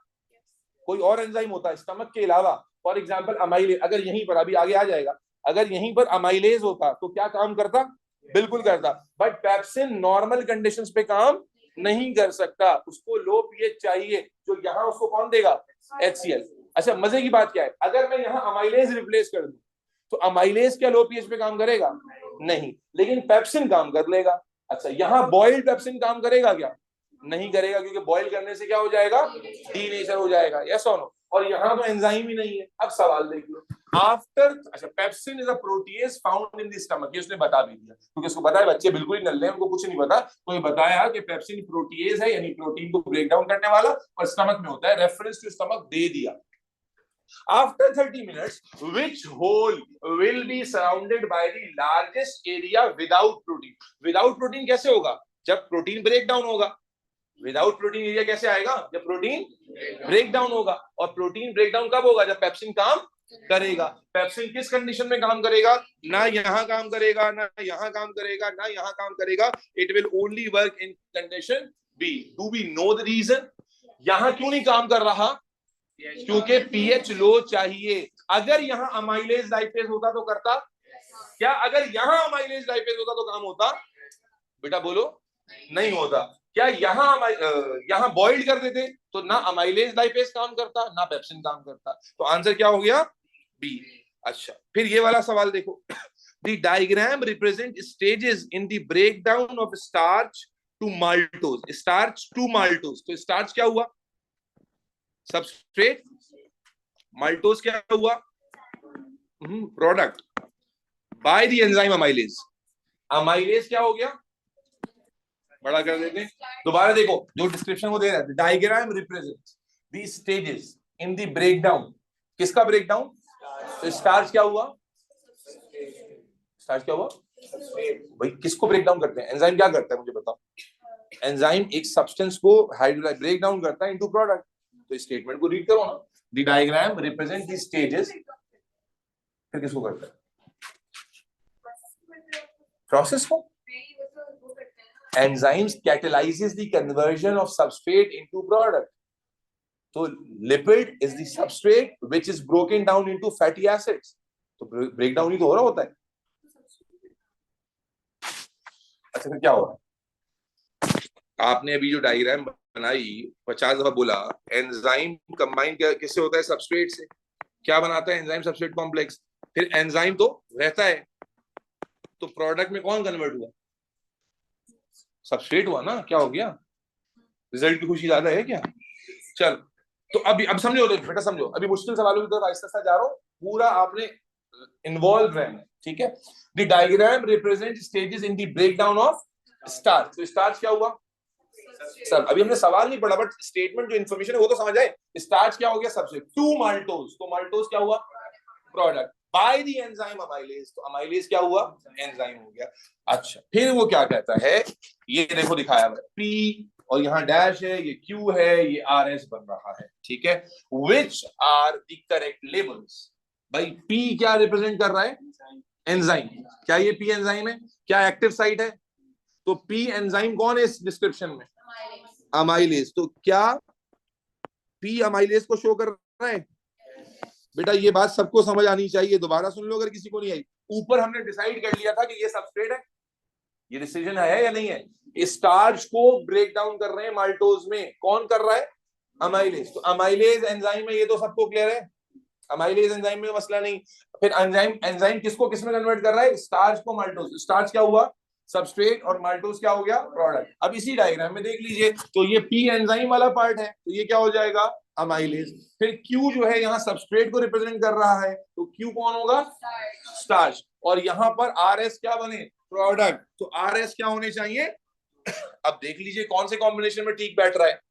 कोई और एंजाइम होता स्टमक के अलावा, फॉर एग्जांपल अमाइलेज, अगर यहीं पर अभी आगे आ जाएगा, अगर यहीं पर अमाइलेज होता तो क्या काम करता, बिल्कुल करता, बट पेप्सिन नॉर्मल कंडीशंस पे काम नहीं कर सकता, उसको लो पीएच चाहिए, जो यहाँ उसको कौन देगा, HCl। अच्छा मजे की बात क्या है, अगर मैं यहाँ अमाइलेज रिप्लेस कर दूं तो अमाइलेज क्या लो पीएच पे काम करेगा, नहीं, लेकिन पेप्सिन काम कर लेगा। अच्छा यहाँ बॉइल्ड पेप्सिन काम करेगा क्या, नहीं करेगा, क्योंकि बॉईल करने से क्या हो जाएगा, डीनेचर हो जाएगा, यस और नो। और यहाँ तो एंजाइम ही नहीं है। अब सवाल देख लो, आफ्टर, अच्छा pepsin is a proteases found in the stomach, ये उसने बता भी दिया, क्योंकि उसको पता है बच्चे बिल्कुल ही नल्ले हैं, उनको कुछ नहीं पता, तो ये बताया कि पेप्सिन प्रोटीज है, यानी प्रोटीन को ब्रेक डाउन करने वाला, और स्टमक में होता है, रेफरेंस टू स्टमक दे दिया। After 30 minutes, which hole will be surrounded by the largest area without protein? Without protein कैसे होगा, जब प्रोटीन ब्रेक डाउन होगा। विदाउट प्रोटीन एरिया कैसे आएगा, जब प्रोटीन ब्रेक डाउन होगा, और प्रोटीन ब्रेक डाउन कब होगा, जब पेप्सिन काम करेगा। पेप्सिन किस कंडीशन में काम करेगा, ना यहाँ काम करेगा, ना यहाँ काम करेगा, ना यहाँ काम करेगा, it will only work in condition B. Do we know the reason, यहाँ क्यों नहीं काम कर रहा, क्योंकि पीएच लो चाहिए। अगर यहाँ अमाइलेज लाइपेज होता तो करता क्या, अगर यहाँ अमाइलेज लाइपेज होता तो काम होता, बेटा बोलो, नहीं होता। क्या यहाँ बॉइल्ड कर देते तो ना अमाइलेज लाइपेज काम करता, ना पेप्सिन काम करता, तो आंसर क्या हो गया, बी। अच्छा फिर ये वाला सवाल देखो, the diagram represent stages in the breakdown of starch to maltose, starch to maltose, तो स्टार्च क्या हुआ, सबस्ट्रेट, माल्टोज क्या हुआ, product, by the enzyme amylase, amylase क्या हो गया, बड़ा कर देते हैं। दोबारा देखो जो डिस्क्रिप्शन को दे रहा है, diagram represents the stages in the breakdown, किसका ब्रेकडाउन, तो स्टार्च क्या हुआ, स्टार्च क्या हुआ भाई, किसको ब्रेक डाउन करते हैं, एंजाइम क्या करता है मुझे बताओ, एंजाइम एक सब्सटेंस को हाइड्रोलाइज ब्रेक डाउन करता है इनटू प्रोडक्ट, तो स्टेटमेंट को रीड करो ना, the diagram represent the stages, फिर किसको करता है, प्रोसेस को, enzymes catalyzes the conversion of substrate into product, so lipid is the substrate which is broken down into fatty acids, तो ब्रेक डाउन ही तो हो रहा होता है। अच्छा फिर क्या हुआ, आपने अभी जो डायग्राम बनाई 50 दफा बोला, एंजाइम कंबाइन किससे होता है, सबस्ट्रेट से, क्या बनाता है एंजाइम सबस्ट्रेट कॉम्प्लेक्स, फिर एंजाइम तो रहता है, तो प्रोडक्ट में कौन कन्वर्ट हुआ, सबस्ट्रेट हुआ ना, क्या हो गया, रिजल्ट की खुशी ज्यादा है क्या। चल तो अभी अब समझो बेटा, समझो अभी मुश्किल सवालों की तरफ आहिस्ता आहिस्ता जा रहा हूँ, पूरा आपने इन्वॉल्व रहना, ठीक है। The diagram represent stages in the breakdown of starch, तो स्टार्च क्या हुआ, सब अभी हमने सवाल नहीं पढ़ा, बट स्टेटमेंट जो इन्फॉर्मेशन है वो तो समझ आए। स्टार्च क्या हो गया, सबसे टू माल्टोज, तो माल्टोज क्या हुआ, product, by the enzyme amylase, तो अमाइलेज क्या हुआ, एंजाइम हो गया। अच्छा फिर वो क्या कहता है, ये देखो दिखाया हुआ पी, और यहाँ डैश है, ये क्यू है, ये आर एस बन रहा है, ठीक है। Which are the correct labels, भाई पी क्या रिप्रेजेंट कर रहा है, एंजाइम, क्या ये पी एंजाइम है, क्या एक्टिव साइट है, तो पी एंजाइम कौन है इस डिस्क्रिप्शन में, अमाइलेज, तो क्या पी अमाइलेज को शो कर रहा है, बेटा ये बात सबको समझ आनी चाहिए, दोबारा सुन लो अगर किसी को नहीं आई। ऊपर हमने डिसाइड कर लिया था कि ये सबस्ट्रेट है, ये डिसीजन है या नहीं है, स्टार्च को ब्रेक डाउन कर रहे हैं माल्टोज में, कौन कर रहा है, अमाइलेज, तो अमाइलेज एंजाइम है, ये तो सबको क्लियर है, अमाइलेज एंजाइम में मसला नहीं। फिर एंजाइम, एंजाइम किसको किसमें कन्वर्ट कर रहा है, स्टार्च को माल्टोज, स्टार्च क्या हुआ, सबस्ट्रेट, और माल्टोज क्या हो गया, प्रोडक्ट। अब इसी डायग्राम में देख लीजिए, तो ये पी एंजाइम वाला पार्ट है, तो ये क्या हो जाएगा, अमाइलेज। फिर क्यू जो है यहाँ सबस्ट्रेट को रिप्रेजेंट कर रहा है, तो क्यू कौन होगा, स्टार्च। और यहां पर आर एस क्या बने, प्रोडक्ट, तो आर एस क्या होने चाहिए। अब देख लीजिए कौन से कॉम्बिनेशन में ठीक बैठ रहा है।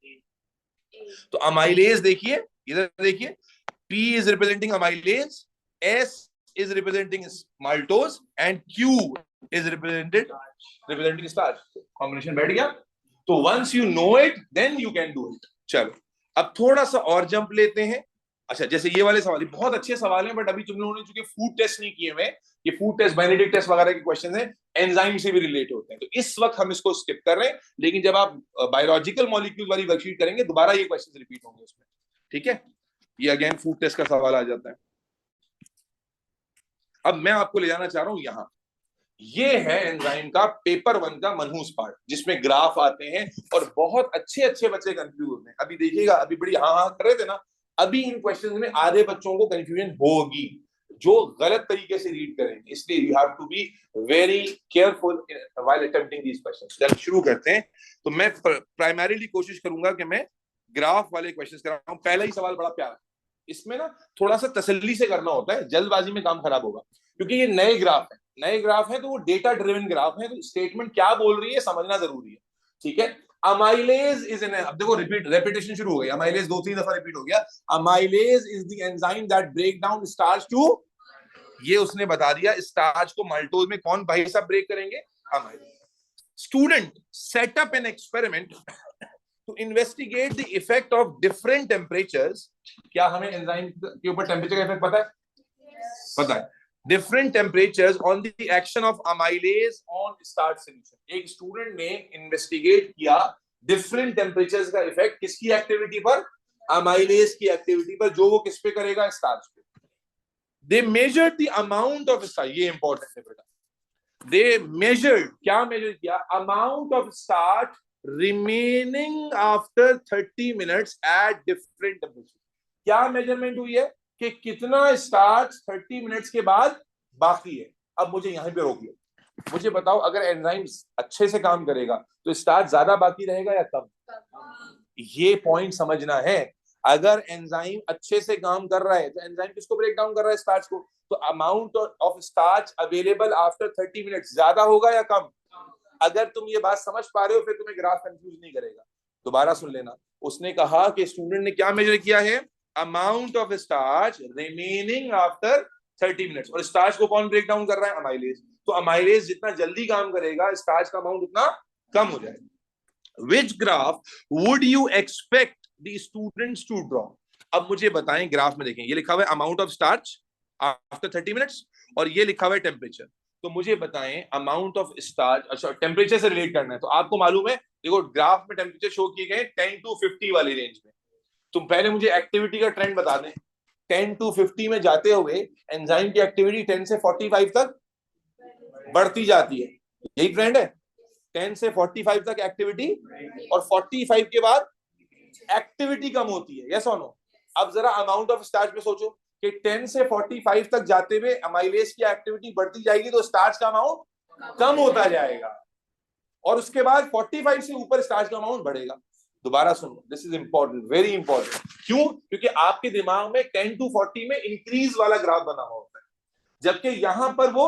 तो अमाइलेज देखिए, इधर देखिए, P is representing amylase, S is representing maltose and Q is representing starch. Combination बैठ गया। तो once you know it then you can do it। चलो अब थोड़ा सा और जंप लेते हैं। अच्छा, जैसे ये वाले सवाल बहुत अच्छे सवाल हैं, बट अभी तुम लोगों ने चूंकि फूड टेस्ट नहीं किए हुए, ये फूड टेस्ट बेनेडिक्ट टेस्ट वगैरह के क्वेश्चन हैं, एंजाइम से भी रिलेट होते हैं, तो इस वक्त हम इसको स्किप कर रहे हैं। लेकिन जब आप बायोलॉजिकल मॉलिक्यूल वाली वर्कशीट करेंगे दोबारा ये क्वेश्चन रिपीट होंगे उसमें, ठीक है। ये अगेन फूड टेस्ट का सवाल आ जाता है। अब मैं आपको ले जाना चाह रहा हूं यहां, ये है एंजाइम का पेपर 1 का मनहूस पार्ट, जिसमें ग्राफ आते हैं और बहुत अच्छे अच्छे बच्चे कंफ्यूज होते हैं। अभी देखिएगा, अभी बड़ी हाँ कर रहे थे ना, अभी इन क्वेश्चंस में आधे बच्चों को कंफ्यूजन होगी जो गलत तरीके से रीड करेंगे, इसलिए you have to be very careful while attempting these questions. चल शुरू करते हैं। तो मैं प्राइमरीली कोशिश करूंगा कि मैं ग्राफ वाले क्वेश्चंस कराऊं। पहला ही सवाल बड़ा प्यारा, इसमें ना थोड़ा सा तसल्ली से करना होता है, जल्दबाजी में काम खराब होगा, क्योंकि ये नए ग्राफ है तो वो डेटा ड्रिवन ग्राफ है, तो स्टेटमेंट क्या बोल रही है समझना जरूरी है, ठीक है। अमाइलेज इज एन, अब देखो रेपिटेशन शुरू हो गई, अमाइलेज 2-3 दफा रिपीट हो गया। Amylase is the enzyme that break down starch to, ये उसने बता दिया, स्टार्च को माल्टोज में कौन भाई साहब ब्रेक करेंगे, amylase. Student set up an experiment to investigate the effect of different temperatures. क्या हमें एंजाइम के ऊपर टेम्परेचर का इफेक्ट पता है? पता है। Different temperatures on the action of amylase on starch solution. एक स्टूडेंट ने इन्वेस्टिगेट किया डिफरेंट टेम्परेचर्स का इफेक्ट किसकी एक्टिविटी पर, अमाइलेज की एक्टिविटी पर, जो वो किस पे करेगा, स्टार्च पे। They measured the amount of starch, ये इंपॉर्टेंट है बेटा, दे मेजर्ड, क्या मेजर किया, amount of starch remaining after 30 minutes at different temperature. क्या मेजरमेंट हुई है कि कितना स्टार्च 30 मिनट्स के बाद बाकी है। अब मुझे यहां पे रोकिए, मुझे बताओ अगर एंजाइम अच्छे से काम करेगा तो स्टार्च ज्यादा बाकी रहेगा या कम? ये पॉइंट समझना है। अगर एंजाइम अच्छे से काम कर रहा है तो एंजाइम किसको ब्रेक डाउन कर रहा है, स्टार्च को, तो amount of starch available after 30 minutes ज्यादा होगा या कम? अगर तुम ये बात समझ पा रहे हो फिर तुम्हें ग्राफ कंफ्यूज नहीं करेगा। दोबारा सुन लेना, उसने कहा कि स्टूडेंट ने क्या मेजर किया है, amount of starch remaining after 30 minutes, और स्टार्च को कौन ब्रेक डाउन कर रहा है, अमाइलेज। तो अमाइलेज जितना जल्दी काम करेगा स्टार्च का अमाउंट उतना कम हो जाएगा। Which graph would you expect the students to draw? अब मुझे बताएं, ग्राफ में देखें, ये लिखा हुआ है amount of starch after 30 minutes और ये लिखा हुआ है टेम्परेचर। तो मुझे बताएं अमाउंट ऑफ स्टार्च, अच्छा टेम्परेचर से रिलेट करना है, तो आपको मालूम है, देखो ग्राफ में टेम्परेचर शो किए गए 10 to 50 वाली रेंज में। तुम पहले मुझे एक्टिविटी का ट्रेंड बता दें, 10 to 50 में जाते हुए एंजाइम की एक्टिविटी 10 से 45 तक बढ़ती जाती है, यही ट्रेंड है, 10 से 45 तक एक्टिविटी, और 45 के बाद एक्टिविटी कम होती है, यस और नो? अब जरा अमाउंट ऑफ स्टार्च में सोचो कि 10 से 45 तक जाते हुए अमाइलेज की एक्टिविटी बढ़ती जाएगी तो स्टार्च का अमाउंट कम होता जाएगा, और उसके बाद 45 से ऊपर स्टार्च का अमाउंट बढ़ेगा। दोबारा सुनो, this is important, very important. क्यों? क्योंकि आपके दिमाग में 10 to 40 में इंक्रीज वाला ग्राफ बना हुआ होता है, जबकि यहां पर वो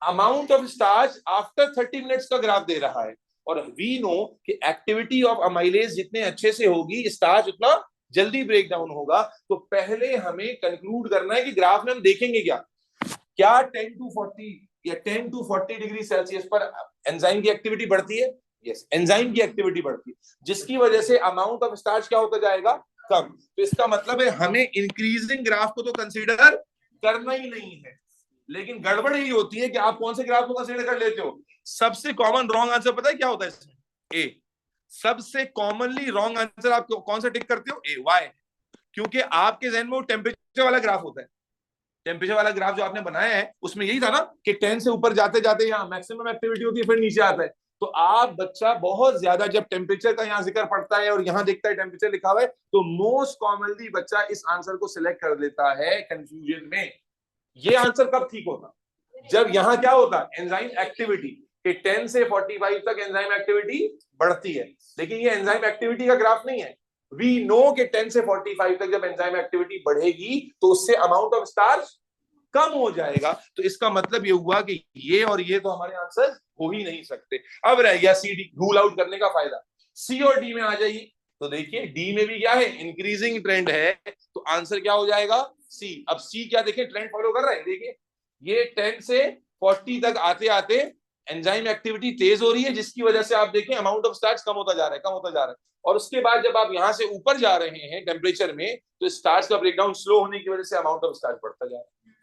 amount of starch after 30 minutes का ग्राफ दे रहा है। और वी नो कि एक्टिविटी ऑफ अमाइलेज जितने अच्छे से होगी स्टार्च उतना जल्दी ब्रेक डाउन होगा। तो पहले हमें कंक्लूड करना है कि ग्राफ में हम देखेंगे क्या 10 to 40 या 10 to 40 डिग्री सेल्सियस पर एंजाइम की एक्टिविटी बढ़ती है? यस, एंजाइम की एक्टिविटी बढ़ती है, जिसकी वजह से अमाउंट ऑफ स्टार्च क्या होता जाएगा, कम। तो इसका मतलब है हमें इंक्रीजिंग ग्राफ को तो कंसीडर करना ही नहीं है। लेकिन गड़बड़ यही होती है कि आप कौन से ग्राफ को कंसीडर कर लेते हो। सबसे कॉमन रॉन्ग आंसर पता है क्या होता है इसमें? ए। सबसे कॉमनली रॉन्ग आंसर आप कौन सा टिक करते हो? ए। वाई? क्योंकि आपके जहन में वो टेम्परेचर वाला ग्राफ होता है। टेम्परेचर वाला ग्राफ जो आपने बनाया है उसमें यही था ना कि 10 से ऊपर जाते जाते यहाँ मैक्सिमम एक्टिविटी होती है, फिर नीचे आता है। तो आप बच्चा बहुत ज्यादा जब टेम्परेचर का यहाँ जिक्र पड़ता है और यहाँ देखता है टेम्परेचर लिखा हुआ है, तो मोस्ट कॉमनली बच्चा इस आंसर को सिलेक्ट कर लेता है कंफ्यूजन में। ये आंसर कब ठीक होता? जब यहाँ क्या होता, एंजाइम एक्टिविटी, कि 10 से 45 तक एंजाइम एक्टिविटी बढ़ती है, लेकिन ये एंजाइम एक्टिविटी का ग्राफ नहीं है। वी नो कि 10 से 45 तक जब एंजाइम एक्टिविटी बढ़ेगी तो उससे अमाउंट ऑफ स्टार्च कम हो जाएगा, तो इसका मतलब ये हुआ कि ये और ये तो हमारे आंसर हो ही नहीं सकते। अब रह गया सी डी, रूल आउट करने का फायदा। सी और डी में आ जाइए, तो देखिए डी में भी क्या है, इंक्रीजिंग ट्रेंड है, तो आंसर क्या हो जाएगा, सी। अब सी क्या, देखिए ट्रेंड फॉलो कर रहा है, देखिए ये 10 से 40 तक आते आते एंजाइम एक्टिविटी तेज हो रही है, जिसकी वजह से आप देखें अमाउंट ऑफ स्टार्च कम होता जा रहा है, कम होता जा रहा है। और उसके बाद जब आप यहां से ऊपर जा रहे हैं टेम्परेचर में, तो स्टार्च का ब्रेकडाउन स्लो होने की वजह से अमाउंट ऑफ स्टार्च बढ़ता जा रहा है।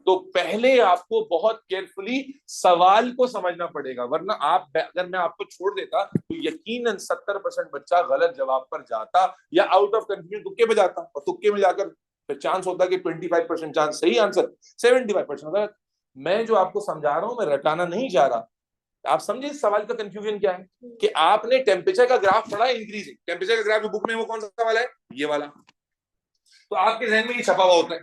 तो पहले आपको बहुत केयरफुली सवाल को समझना पड़ेगा, वरना आप, अगर मैं आपको छोड़ देता तो यकीनन 70% बच्चा गलत जवाब पर जाता या आउट ऑफ कंफ्यूजन तुक्के पे जाता, और तुक्के में जाकर चांस होता कि 25% चांस सही आंसर, 75% गलत। मैं जो आपको समझा रहा हूं, मैं रटाना नहीं जा रहा। आप समझे इस सवाल का कंफ्यूजन क्या है, कि आपने टेम्परेचर का ग्राफ पढ़ा, इंक्रीजिंग टेम्परेचर का ग्राफ जो बुक में, वो कौन सा वाला है, ये वाला। तो आपके जहन में ये छपा हुआ होता है,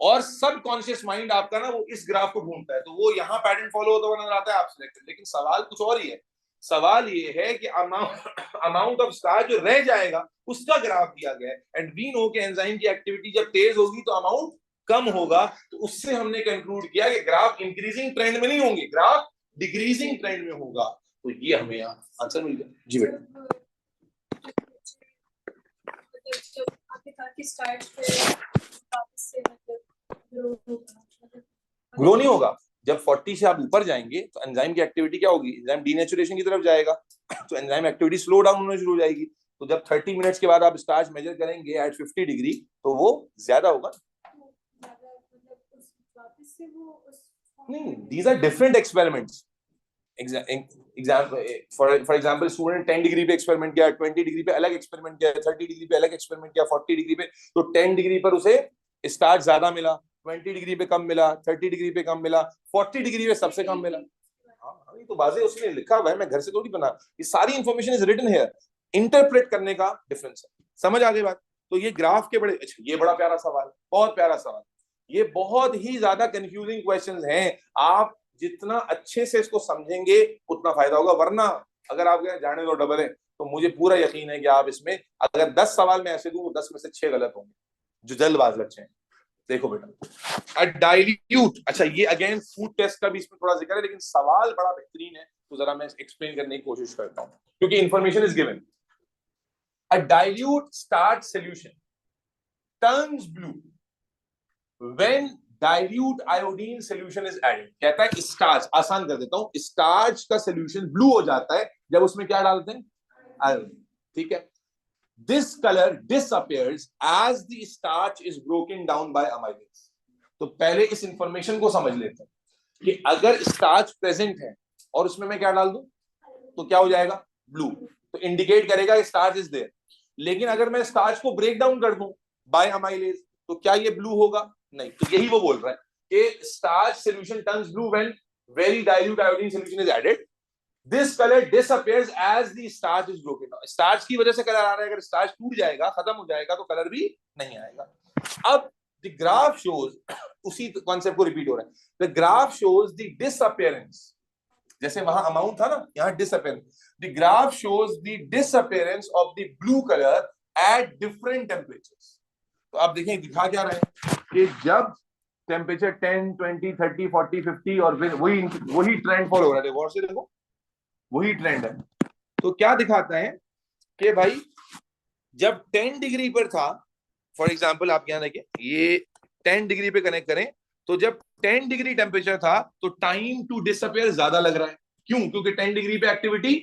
और सब कॉन्शियस माइंड आपका ना वो इस ग्राफ को ढूंढता है, तो वो यहाँ पैटर्न फॉलो होता हुआ नजर आता है, आप सिलेक्ट। लेकिन सवाल कुछ और ही है। सवाल ये है कि अमाउंट ऑफ स्टार्च जो रह जाएगा उसका ग्राफ दिया गया है, एंड वी नो कि एंजाइम की एक्टिविटी जब तेज होगी तो अमाउंट कम होगा। तो उससे हमने कंक्लूड किया कि ग्राफ इंक्रीजिंग ट्रेंड में नहीं होंगे, ग्राफ डिक्रीजिंग ट्रेंड में होगा। तो ये हमें यहाँ आंसर मिल गया जी बेटा। ग्रो नहीं होगा। जब 40 से आप ऊपर जाएंगे तो एंजाइम की एक्टिविटी क्या होगी, एंजाइम डीनेचुरेशन की तरफ जाएगा, तो एंजाइम एक्टिविटी स्लो डाउन होना शुरू हो जाएगी। तो जब 30 मिनट्स के बाद आप स्टार्च मेजर करेंगे एट 50 डिग्री, तो वो ज्यादा होगा। नहीं, these are different experiments. For example student 10 degree पे एक्सपेरिमेंट किया, 20 डिग्री पे अलग एक्सपेरिमेंट किया, 30 डिग्री पे अलग एक्सपेरिमेंट किया, 40 डिग्री पे, तो 10 डिग्री पर उसे स्टार्च ज्यादा मिला, 20 डिग्री पे कम मिला, 30 डिग्री पे कम मिला, 40 डिग्री पे सबसे कम मिला। हाँ, ये तो बाजे उसने लिखा हुआ है, मैं घर से थोड़ी बना, ये सारी information is written here. Interpret करने का डिफरेंस है, समझ आ गई बात। तो ये ग्राफ के बड़े, अच्छा ये बड़ा प्यारा सवाल, बहुत प्यारा सवाल। ये बहुत ही ज्यादा कंफ्यूजिंग क्वेश्चंस हैं, आप जितना अच्छे से इसको समझेंगे उतना फायदा होगा। वरना अगर आप जाने दो डबल है, तो मुझे पूरा यकीन है कि आप इसमें अगर 10 सवाल में ऐसे दूं, 10 में से 6 गलत होंगे, जो जल्दबाज बच्चे हैं। देखो बेटा, अ डाइल्यूट, अच्छा ये अगेन फूड टेस्ट का भी इसमें थोड़ा जिक्र है, लेकिन सवाल बड़ा बेहतरीन है, तो जरा मैं एक्सप्लेन करने की कोशिश करता हूं, क्योंकि information is given. A dilute starch solution turns blue when dilute iodine solution is added. कहता है स्टार्च, आसान कर देता हूं, स्टार्च का सॉल्यूशन ब्लू हो जाता है जब उसमें क्या डालते हैं, आयोडीन। ठीक है, this colour disappears as the starch is broken down by amylase। तो पहले इस इंफॉर्मेशन को समझ लेते हैं कि अगर स्टार्च प्रेजेंट है और उसमें मैं क्या डाल दूं, तो क्या हो जाएगा, ब्लू, तो इंडिकेट करेगा स्टार्च इज देयर। लेकिन अगर मैं स्टार्च को ब्रेक डाउन कर दूं बाय अमाइलेज, तो क्या ये ब्लू होगा, नहीं। तो यही वो बोल रहा है कि starch solution turns blue when very dilute iodine solution is added. This color disappears as the starch is broken down। Starch की वजह से कलर आ रहा है, अगर स्टार्च टूट जाएगा, खत्म हो जाएगा, तो कलर भी नहीं आएगा। अब the graph shows, उसी कॉन्सेप्ट को रिपीट हो रहा है, the graph shows the disappearance, जैसे वहां अमाउंट था ना, यहाँ disappearance, the graph shows the disappearance of the blue color at different temperatures। तो आप देखें दिखा क्या रहे हैं कि जब टेम्परेचर 10, 20, 30, 40, 50 और फिर वही ट्रेंड फॉलो हो रहा है, देखो और से देखो वही ट्रेंड है। तो क्या दिखाता है कि भाई जब 10 डिग्री पर था, फॉर एग्जांपल आप यहां देखें, ये 10 डिग्री पे कनेक्ट करें, तो जब 10 डिग्री टेम्परेचर था तो टाइम टू डिसअपियर ज्यादा लग रहा है। क्यों, क्योंकि 10 डिग्री पे एक्टिविटी,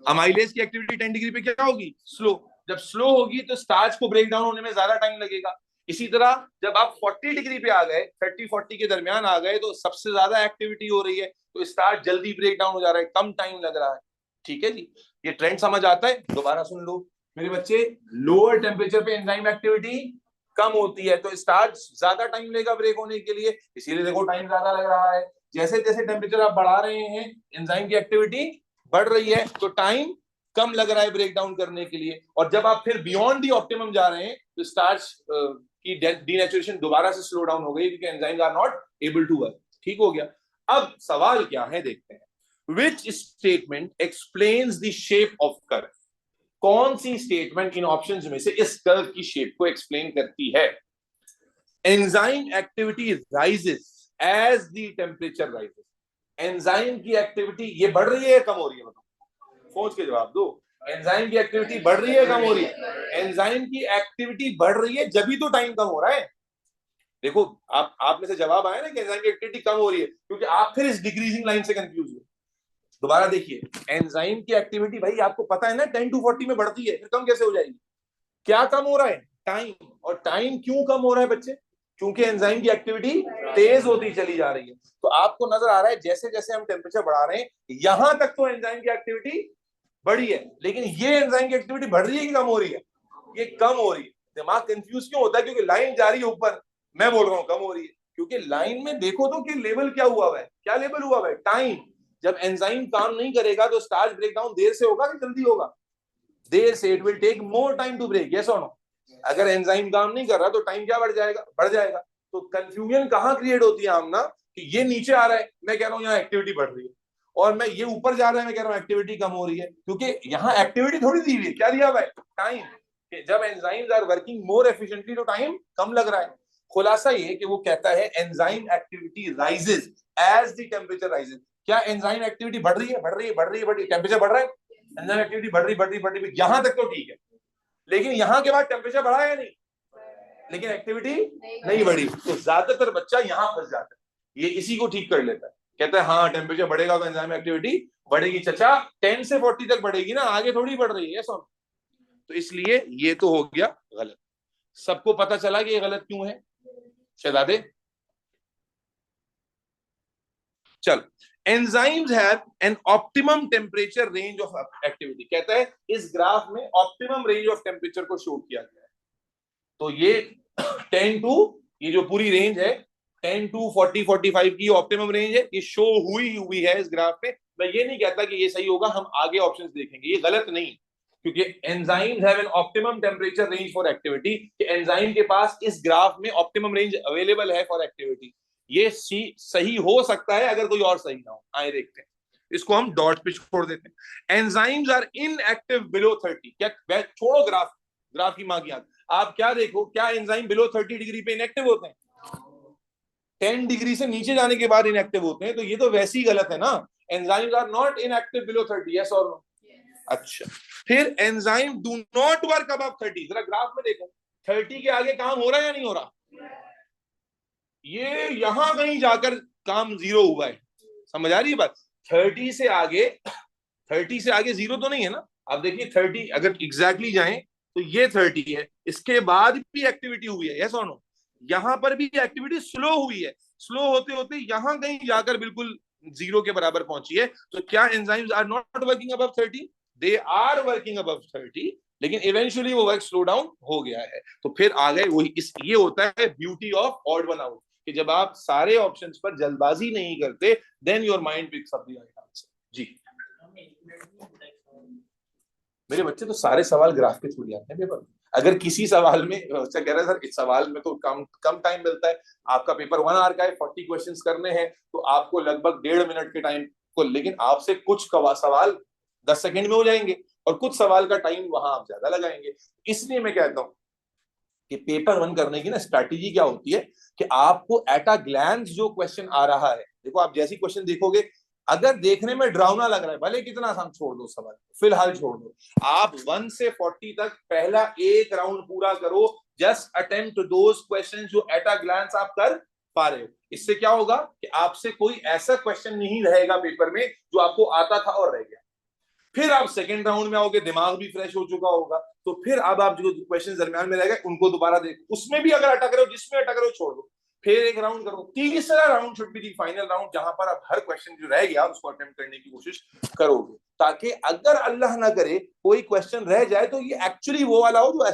अमाइलेज की एक्टिविटी 10 डिग्री पे क्या होगी, स्लो। जब स्लो होगी तो स्टार्च को ब्रेक डाउन होने में ज्यादा टाइम लगेगा। इसी तरह जब आप 40 डिग्री पे आ गए, 30-40 के दरमियान आ गए, तो सबसे ज्यादा एक्टिविटी हो रही है, तो स्टार्च जल्दी ब्रेक डाउन हो जा रहा है, कम टाइम लग रहा है। ठीक है जी, ये ट्रेंड समझ आता है। दोबारा सुन लो मेरे बच्चे, लोअर टेम्परेचर पे एंजाइम एक्टिविटी कम होती है, तो स्टार्च ज्यादा टाइम लेगा ब्रेक होने के लिए, इसीलिए देखो टाइम ज्यादा लग रहा है। जैसे जैसे टेम्परेचर आप बढ़ा रहे हैं, एंजाइम की एक्टिविटी बढ़ रही है, तो टाइम कम लग रहा है ब्रेक डाउन करने के लिए। और जब आप फिर बियॉन्ड दी ऑप्टिमम जा रहे हैं, तो स्टार्च की डीनेचुरेशन दोबारा से स्लो डाउन हो गई, क्योंकि enzymes are not able to work. ठीक हो गया। अब सवाल क्या है देखते हैं, Which statement explains the shape of curve? कौन सी स्टेटमेंट इन ऑप्शंस में से इस कर्व की शेप को एक्सप्लेन करती है? Enzyme activity rises as the temperature rises. Enzyme की एक्टिविटी ये बढ़ रही है या कम हो रही है? बताओ, सोच के जवाब दो। एंजाइम की एक्टिविटी बढ़ रही है कम हो रही है? एंजाइम की एक्टिविटी बढ़ रही है, जब भी तो टाइम कम हो रहा है। देखो, आप में से जवाब आया ना कि एंजाइम की एक्टिविटी कम हो रही है, क्योंकि आप फिर इस डिक्रीजिंग लाइन से कंफ्यूज हुए। दोबारा देखिए, एंजाइम की एक्टिविटी भाई आपको पता है ना 10 to 40 में बढ़ती है, फिर कम कैसे हो जाएगी? क्या कम हो रहा है? टाइम। और टाइम क्यों कम हो रहा है बच्चे? क्योंकि एंजाइम की एक्टिविटी तेज होती चली जा रही है। तो आपको नजर आ रहा है जैसे जैसे हम टेम्परेचर बढ़ा रहे हैं, यहां तक तो एंजाइम की एक्टिविटी बढ़ी है, लेकिन ये एंजाइम की एक्टिविटी बढ़ रही है कि कम हो रही है? ये कम हो रही है। दिमाग कंफ्यूज क्यों होता है? क्योंकि लाइन जा रही है ऊपर, मैं बोल रहा हूं कम हो रही है। क्योंकि लाइन में देखो तो कि लेवल क्या हुआ हुआ है? क्या लेवल हुआ हुआ है? टाइम। जब एंजाइम काम नहीं करेगा तो स्टार्च ब्रेकडाउन देर से होगा कि जल्दी होगा? देर से। It will take more time to break, yes और नो? अगर एंजाइम काम नहीं कर रहा तो टाइम क्या बढ़ जाएगा? बढ़ जाएगा। तो कंफ्यूजन कहां क्रिएट होती है आमना, कि ये नीचे आ रहा है, मैं कह रहा हूं यहाँ एक्टिविटी बढ़ रही है, और मैं ये ऊपर जा रहा है, मैं कह रहा हूं एक्टिविटी कम हो रही है। क्योंकि यहाँ एक्टिविटी थोड़ी दी हुई है, क्या दिया हुआ है? टाइम। जब enzymes are working more efficiently तो टाइम कम लग रहा है। खुलासा ये कि वो कहता है enzyme activity rises as the temperature rises. क्या एंजाइम एक्टिविटी बढ़ रही है? बढ़ रही है, बढ़ रही है, बढ़ रही है। टेम्परेचर बढ़ रहा है, एंजाइम एक्टिविटी बढ़ रही बढ़ रही बढ़ रही, यहां तक तो ठीक है। लेकिन यहां के बाद टेम्परेचर बढ़ा है नहीं, लेकिन एक्टिविटी नहीं बढ़ी। तो ज्यादातर बच्चा यहां फंस जाता है, ये इसी को ठीक कर लेता है। कहता है हाँ टेम्परेचर बढ़ेगा तो एंजाइम एक्टिविटी बढ़ेगी। चचा 10 से 40 तक बढ़ेगी ना, आगे थोड़ी बढ़ रही है। सुन, तो इसलिए ये तो हो गया गलत। सबको पता चला कि ये गलत क्यों है शहजादे? चल, enzymes have an optimum temperature range of activity. कहता है इस ग्राफ में ऑप्टिमम रेंज ऑफ टेम्परेचर को शो किया गया है। तो ये 10 टू, ये जो पूरी रेंज है 10 टू 40 45 की ऑप्टिमम रेंज है, ये शो हुई है इस ग्राफ में। मैं ये नहीं कहता कि ये सही होगा, हम आगे ऑप्शंस देखेंगे, ये गलत नहीं, क्योंकि enzymes have an optimum temperature range for activity. Enzyme के पास इस ग्राफ में ऑप्टिमम रेंज अवेलेबल है फॉर एक्टिविटी। ये सही हो सकता है अगर कोई और सही ना हो। आए देखते हैं, इसको हम डॉट पे छोड़ देते हैं। Enzymes are inactive below 30। क्या छोड़ो ग्राफ, ग्राफ की मां की आंख। आप क्या देखो, क्या एंजाइम बिलो 30 डिग्री पे इनएक्टिव होते हैं? 10 डिग्री से नीचे जाने के बाद इनएक्टिव होते हैं। तो ये तो वैसे ही गलत है ना। Enzymes are not inactive below 30, yes और नो? अच्छा, फिर enzyme do not work above 30। जरा ग्राफ में देखो, 30 के आगे काम हो रहा है या नहीं हो रहा? ये यहां कहीं जाकर काम जीरो हुआ है। समझ आ रही है बात? 30 से आगे, 30 से आगे जीरो तो नहीं है ना। आप देखिए 30 अगर एग्जैक्टली जाएं तो ये 30 है, इसके बाद भी एक्टिविटी हुई है, यस और नो? यहां पर भी एक्टिविटी स्लो हुई है। स्लो होते होते यहां कहीं जाकर बिल्कुल जीरो के बराबर पहुंची है। तो क्या enzymes are not working above 30? They are working above 30, लेकिन इवेंचुअली वो वर्क स्लो डाउन हो गया है। तो फिर आ गए वही, ये होता है beauty of odd one out, कि जब आप सारे ऑप्शंस पर जल्दबाजी नहीं करते, then your mind picks up the right answer. जी, मेरे बच्चे तो सारे सवाल ग्राफ के थ्रू आते हैं पेपर में। अगर किसी सवाल में बच्चा कह रहा है सर इस सवाल में तो कम कम टाइम मिलता है, आपका पेपर 1 आवर का है, 40 क्वेश्चंस करने हैं, तो आपको लगभग 1.5 मिनट के टाइम को, लेकिन आपसे कुछ सवाल 10 सेकंड में हो जाएंगे और कुछ सवाल का टाइम वहां आप ज्यादा लगाएंगे। इसलिए मैं कहता हूं कि पेपर 1 करने की ना स्ट्रैटेजी क्या होती है, कि आपको एट अ ग्लैंस जो क्वेश्चन आ रहा है, देखो आप जैसी क्वेश्चन देखोगे, अगर देखने में डरावना लग रहा है, भले कितना आसान, छोड़ दो सवाल, फिलहाल छोड़ दो। आप 1 से 40 तक पहला एक राउंड पूरा करो। जस्ट अटेम्प्ट दोस क्वेश्चन जो एट अ ग्लैंस आप कर पा रहे हो। इससे क्या होगा कि आपसे कोई ऐसा क्वेश्चन नहीं रहेगा पेपर में जो आपको आता था और रह गया। फिर आप सेकंड राउंड में आओगे, दिमाग भी फ्रेश हो चुका होगा, तो फिर अब आप जो क्वेश्चन दरमियान में रह गए उनको दोबारा देखो, उसमें भी अगर अटक रहे हो, जिसमें अटक रहे हो छोड़ दो, फिर एक राउंड करो। तीसरा round should be the final round, जहां पर आप हर क्वेश्चन जो रह गया उसको अटेम्प्ट करने की कोशिश करोगे, ताकि अगर अल्लाह ना करे कोई क्वेश्चन रह जाए तो ये एक्चुअली वो वाला हो जो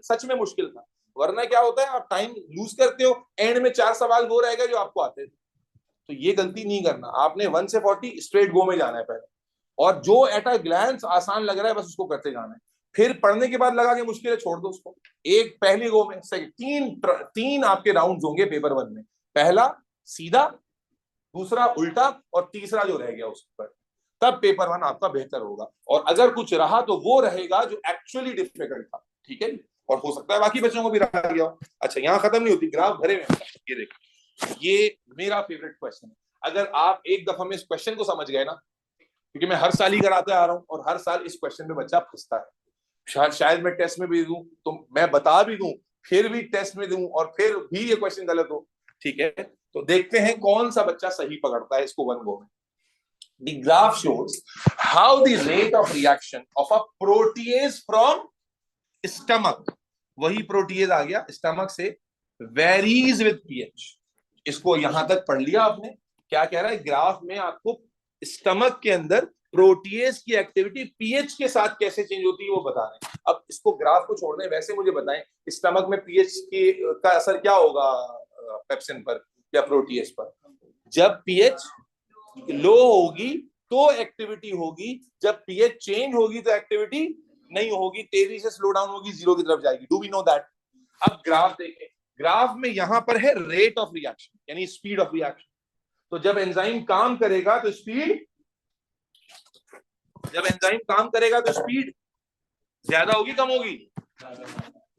सच में मुश्किल था। वरना क्या होता है, आप टाइम लूज करते हो, एंड में 4 सवाल वो रहेगा जो आपको आते थे। तो ये गलती नहीं करना, आपने 1 से 40 स्ट्रेट गो में जाना है पहले, और जो एट अ ग्लैंस आसान लग रहा है बस उसको करते जाना है। फिर पढ़ने के बाद लगा के मुश्किल है, छोड़ दो उसको। एक पहले गो में तीन आपके राउंड्स होंगे पेपर 1 में। पहला सीधा, दूसरा उल्टा, और तीसरा जो रह गया उस पर। तब पेपर 1 आपका बेहतर होगा। और अगर कुछ रहा तो वो रहेगा जो एक्चुअली डिफिकल्ट था। ठीक है, और हो सकता है बाकी बच्चों को भी आ गया हो। अच्छा, यहाँ खत्म नहीं होती, ग्राफ भरे में। ये देखो, ये मेरा फेवरेट क्वेश्चन है। अगर आप एक दफा में इस क्वेश्चन को समझ गए ना, क्योंकि मैं हर साल ही कराते आ रहा हूँ और हर साल इस क्वेश्चन में बच्चा फंसता है। शायद मैं टेस्ट में भी दूं तो मैं बता भी दूं, फिर भी टेस्ट में दूं और फिर भी ये क्वेश्चन गलत हो। ठीक है, तो देखते हैं कौन सा बच्चा सही पकड़ता है इसको वन गो में। The graph shows how the rate of reaction of a protease from stomach, वही प्रोटीएज आ गया स्टमक से, वेरीज विद पीएच। इसको यहां तक पढ़ लिया आपने। क्या कह रहा है ग्राफ में, आपको स्टमक के अंदर प्रोटीएज की एक्टिविटी पीएच के साथ कैसे चेंज होती है वो बता रहे हैं। अब इसको ग्राफ को छोड़ने वैसे मुझे बताएं, स्टमक में पीएच की का असर क्या होगा पेप्सिन पर या प्रोटीएज पर? जब पीएच लो होगी तो एक्टिविटी होगी, जब पीएच चेंज होगी तो एक्टिविटी नहीं होगी, तेजी से स्लो डाउन होगी, जीरो की तरफ जाएगी। Do we know that? अब ग्राफ देखें, ग्राफ में यहां पर है रेट ऑफ रिएक्शन यानी स्पीड ऑफ रिएक्शन। तो जब एंजाइम काम करेगा तो स्पीड, जब एंजाइम काम करेगा तो स्पीड ज्यादा होगी कम होगी?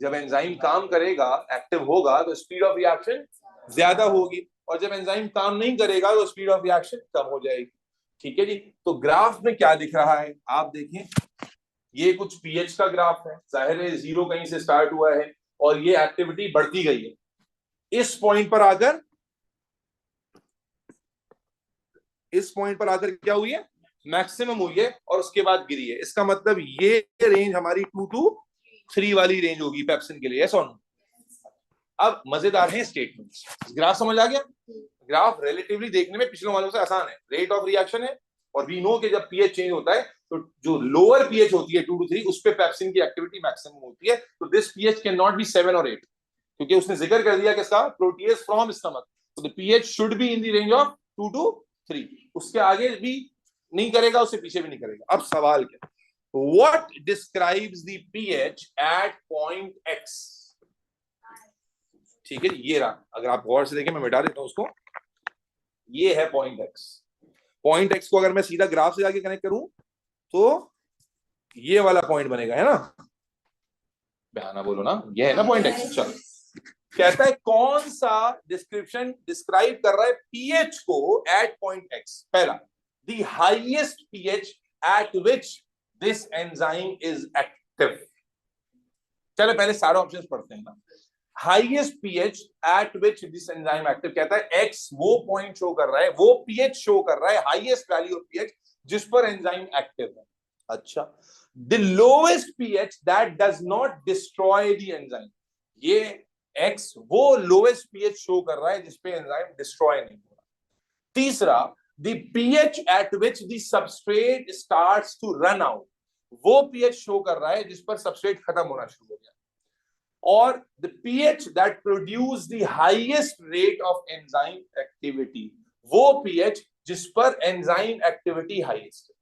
जब एंजाइम काम करेगा, एक्टिव होगा, तो स्पीड ऑफ रिएक्शन ज्यादा होगी, और जब एंजाइम काम नहीं करेगा तो स्पीड ऑफ रिएक्शन कम हो जाएगी। ठीक है जी। तो ग्राफ में क्या दिख रहा है आप देखें, ये कुछ पीएच का ग्राफ है, जाहिर है जीरो कहीं से स्टार्ट हुआ है और ये एक्टिविटी बढ़ती गई है। इस पॉइंट पर आकर, इस पॉइंट पर आकर क्या हुई है? मैक्सिमम हुई है और उसके बाद गिरी है। इसका मतलब ये रेंज हमारी 2 to 3 वाली रेंज होगी पेप्सिन के लिए। यस और नो? अब मजेदार है स्टेटमेंट्स। ग्राफ समझ आ गया? ग्राफ रिलेटिवली देखने में पिछले वालों से आसान है। रेट ऑफ रिएक्शन है और वी नो कि जब पीएच चेंज होता है तो जो लोअर पीएच होती है 2 to 3, उस पे पेप्सिन की एक्टिविटी मैक्सिमम होती है। तो this pH can not be 7 और 8, क्योंकि उसने जिक्र कर दिया किसका? Protease from stomach. तो the pH should be in the range of 2 to 3। उसके आगे भी नहीं करेगा, उससे पीछे भी नहीं करेगा। अब सवाल क्या? What describes the pH at point X? ठीक है, ये रहा। अगर आप गौर से देखें, मैं मिटा देता हूं उसको। ये है पॉइंट एक्स। पॉइंट एक्स को अगर मैं सीधा ग्राफ से जाके कनेक्ट करूं तो ये वाला पॉइंट बनेगा, है ना? बयाना बोलो ना, ये है ना पॉइंट एक्स। चलो, कहता है कौन सा डिस्क्रिप्शन डिस्क्राइब कर रहा है पीएच को एट पॉइंट एक्स? पहला, the highest pH at which this enzyme is active. चलो पहले सारे ऑप्शंस पढ़ते हैं ना। Highest pH at which this enzyme active, कहता है एक्स वो पॉइंट शो कर रहा है, वो पीएच शो कर रहा है, हाईएस्ट वैल्यू ऑफ पीएच जिस पर एंजाइम एक्टिव है। अच्छा, the lowest pH that does not destroy the enzyme, ये एक्स वो लोएस्ट पीएच शो कर रहा है जिस पे एंजाइम डिस्ट्रॉय नहीं हो रहा। तीसरा, the pH at which the substrate starts to run out, वो पीएच शो कर रहा है जिस पर सबस्ट्रेट खत्म होना शुरू हो गया। और the pH that produce the highest rate of enzyme activity, वो pH जिस पर enzyme activity highest है।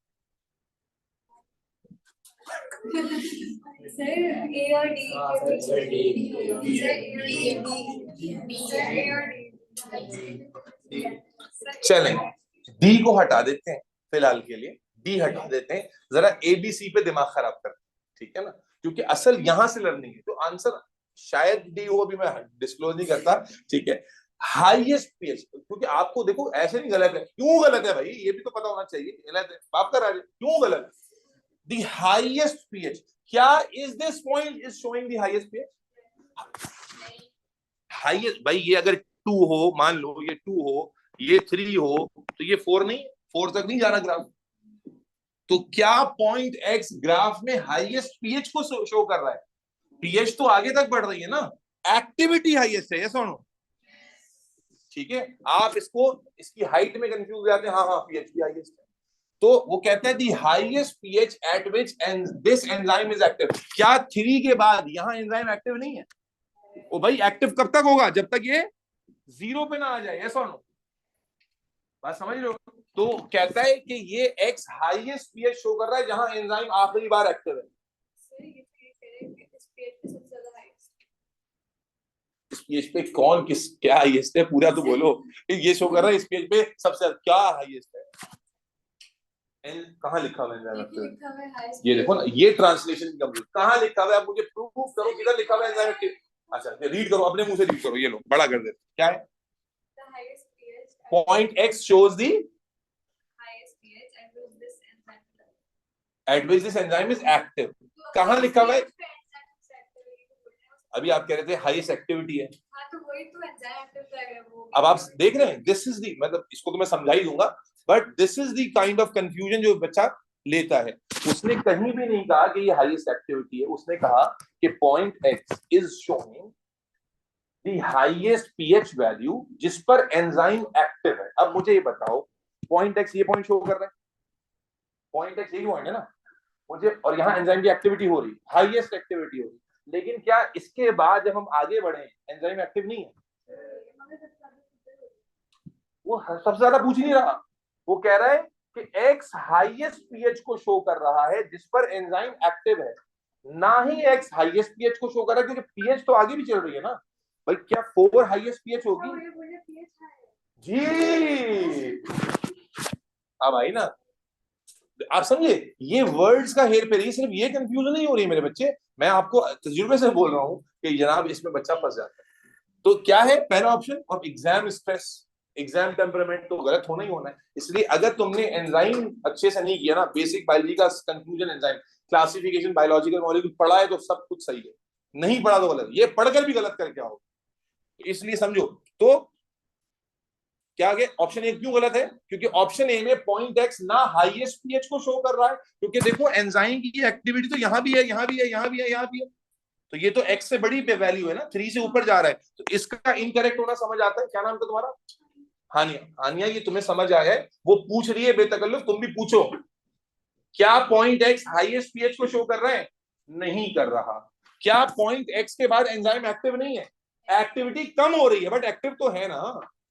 चलें, डी को हटा देते हैं फिलहाल के लिए, डी हटा देते हैं, जरा एबीसी पे दिमाग खराब करते हैं। ठीक है ना, क्योंकि असल यहां से लर्निंग है। तो आंसर शायद डी हो, भी मैं डिस्क्लोज नहीं करता। ठीक है, हाईएस्ट पीएच, क्योंकि आपको देखो ऐसे नहीं गलत है। क्यों गलत है भाई, ये भी तो पता होना चाहिए। गलत है बाप का राज, क्यों गलत? द हाईएस्ट पीएच, क्या is this point is showing the highest pH? Highest भाई, ये अगर 2 हो, मान लो ये 2 हो, ये 3 हो, तो ये 4 नहीं, 4 तक नहीं जाना ग्राफ। तो क्या पॉइंट एक्स ग्राफ में हाईएस्ट पीएच को शो कर रहा है? पीएच तो आगे तक बढ़ रही है ना, एक्टिविटी हाईएस्ट है। यस और नो? ठीक है, आप इसको इसकी हाइट में कंफ्यूज हो जाते हैं। हाँ हाँ, पीएच भी हाईएस्ट है। तो वो कहता है the highest pH at which and this enzyme is active. क्या 3 के बाद यहां एंजाइम एक्टिव नहीं है? ओ भाई, एक्टिव कब तक होगा? जब तक ये 0 पे ना आ जाए। यस और नो? बात समझ रहे हो? तो कहता है कि ये एक्स हाईएस्ट पीएच शो कर रहा है जहां एंजाइम आखिरी बार एक्टिव है। इस पेज पे कौन किस क्या हाईएस्ट है पूरा तो बोलो। ये शो कर रहा है इस पेज पे सबसे क्या हाईएस्ट है। कहाँ लिखा हुआ है लिखा हुआ है ये देखो ना, ये ट्रांसलेशन की कमजोरी। कहाँ लिखा हुआ है आप मुझे प्रूव करो, किधर लिखा हुआ है एंजाइम एक्टिव। अच्छा रीड करो, अपने मुंह से रीड करो, ये लो बड़ा कर देते क्या है। Point x shows the at which this enzyme is active। कहाँ लिखा हुआ है? अभी आप कह रहे थे हाईएस्ट एक्टिविटी है। हाँ, तो वही तो एंजाइम एक्टिव है वो। अब आप देख रहे हैं, दिस इज दी, मतलब इसको तो मैं समझा ही दूंगा, but this is the kind of confusion जो बच्चा लेता है। उसने कहीं भी नहीं कहा कि ये हाईएस्ट एक्टिविटी है, उसने कहा कि point X is showing the highest pH value जिस पर एंजाइम एक्टिव है। अब मुझे ये बताओ, पॉइंट एक्स ये पॉइंट शो कर रहा है, पॉइंट एक्स यही पॉइंट है ना मुझे, और यहाँ एंजाइम की एक्टिविटी हो रही, हाईएस्ट एक्टिविटी हो रही, लेकिन क्या इसके बाद जब हम आगे बढ़े एंजाइम एक्टिव नहीं है? वो सबसे ज्यादा पूछ नहीं रहा, वो कह रहा है कि एक्स हाईएस्ट पीएच को शो कर रहा है जिस पर एंजाइम एक्टिव है, ना ही एक्स हाईएस्ट पीएच को शो कर रहा है, क्योंकि पीएच तो आगे भी चल रही है ना भाई। क्या 4 हाईएस्ट पीएच होगी जी? अब आई ना, आप समझे, ये वर्ड्स का हेर फेर, सिर्फ ये कंफ्यूजन नहीं हो रही है मेरे बच्चे, मैं आपको तजुर्बे से बोल रहा हूं कि जनाब इसमें बच्चा फंस जाता है। तो क्या है पहला ऑप्शन, और एग्जाम स्ट्रेस, एग्जाम टेम्परामेंट तो गलत होना ही होना है। इसलिए अगर तुमने एंजाइम अच्छे से नहीं किया ना, बेसिक बायोलॉजी का conclusion enzyme classification biological molecule पढ़ा है तो सब कुछ सही है, नहीं पढ़ा तो गलत, ये पढ़कर भी गलत करके आओ, इसलिए समझो। तो क्या आगे ऑप्शन ए क्यों गलत है? क्योंकि ऑप्शन ए में पॉइंट एक्स ना हाईएस्ट पीएच को शो कर रहा है, क्योंकि देखो एंजाइम की एक्टिविटी तो यहां भी है, यहां भी है, यहां भी है, यहां भी है, तो ये तो एक्स से बड़ी वैल्यू है ना, 3 से ऊपर जा रहा है, तो इसका इनकरेक्ट होना समझ आता है। क्या नाम था तुम्हारा? हानिया। हानिया, ये तुम्हें समझ आया है? वो पूछ रही है बेतकल्लुफ, तुम भी पूछो, क्या पॉइंट एक्स हाईएस्ट पीएच को शो कर रहा है? नहीं कर रहा। क्या पॉइंट एक्स के बाद एंजाइम एक्टिव नहीं है? एक्टिविटी कम हो रही है बट एक्टिव तो है ना।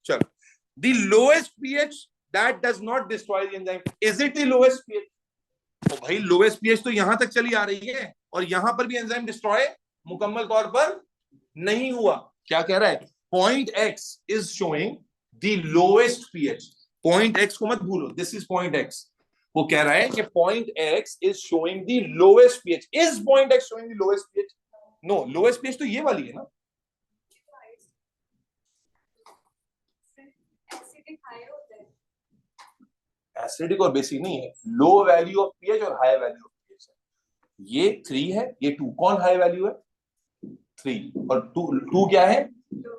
चलो, the lowest pH that does not destroy the enzyme, is it the lowest pH? तो भाई लोवेस्ट पीएच तो यहां तक चली आ रही है, और यहां पर भी एंजाइम डिस्ट्रॉय मुकम्मल तौर पर नहीं हुआ। क्या कह रहा है? Point X is showing the lowest pH. Point x को मत भूलो, दिस इज पॉइंट एक्स। वो कह रहा है कि point X is showing the lowest pH. Is point X showing the lowest pH? No, lowest pH तो ये वाली है ना। एसिडिक और बेसिक नहीं है, लो वैल्यू ऑफ पीएच और हाई वैल्यू ऑफ पीएच है। ये 3 है, ये 2। कौन हाई वैल्यू है? 3, और 2 क्या है?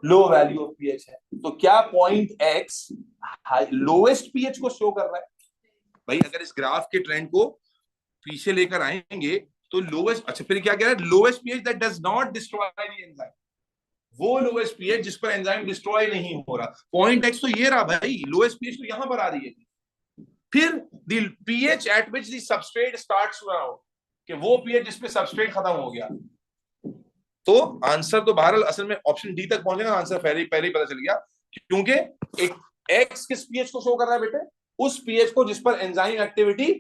लो वैल्यू ऑफ पीएच है। तो क्या पॉइंट एक्स लोएस्ट पीएच को शो कर रहा है? भाई अगर इस ग्राफ के ट्रेंड को पीछे लेकर आएंगे तो लोएस्ट, अच्छा फिर क्या कह रहा है? Lowest pH that does not destroy the enzyme, वो लोएस्ट पीएच जिस पर एंजाइम डिस्ट्रॉय नहीं हो रहा। पॉइंट एक्स तो ये रहा भाई, लोएस्ट पीएच तो यहां पर आ रही है। फिर the pH at which the substrate starts to run out, कि वो pH जिसपे सबस्ट्रेट खत्म हो गया। तो आंसर तो बहरहाल असल में ऑप्शन डी तक पहुंचेगा, आंसर पहले ही पता चल गया, क्योंकि एक एक्स किस पीएच को शो कर रहा है बेटे? उस पीएच को जिस पर एंजाइम एक्टिविटी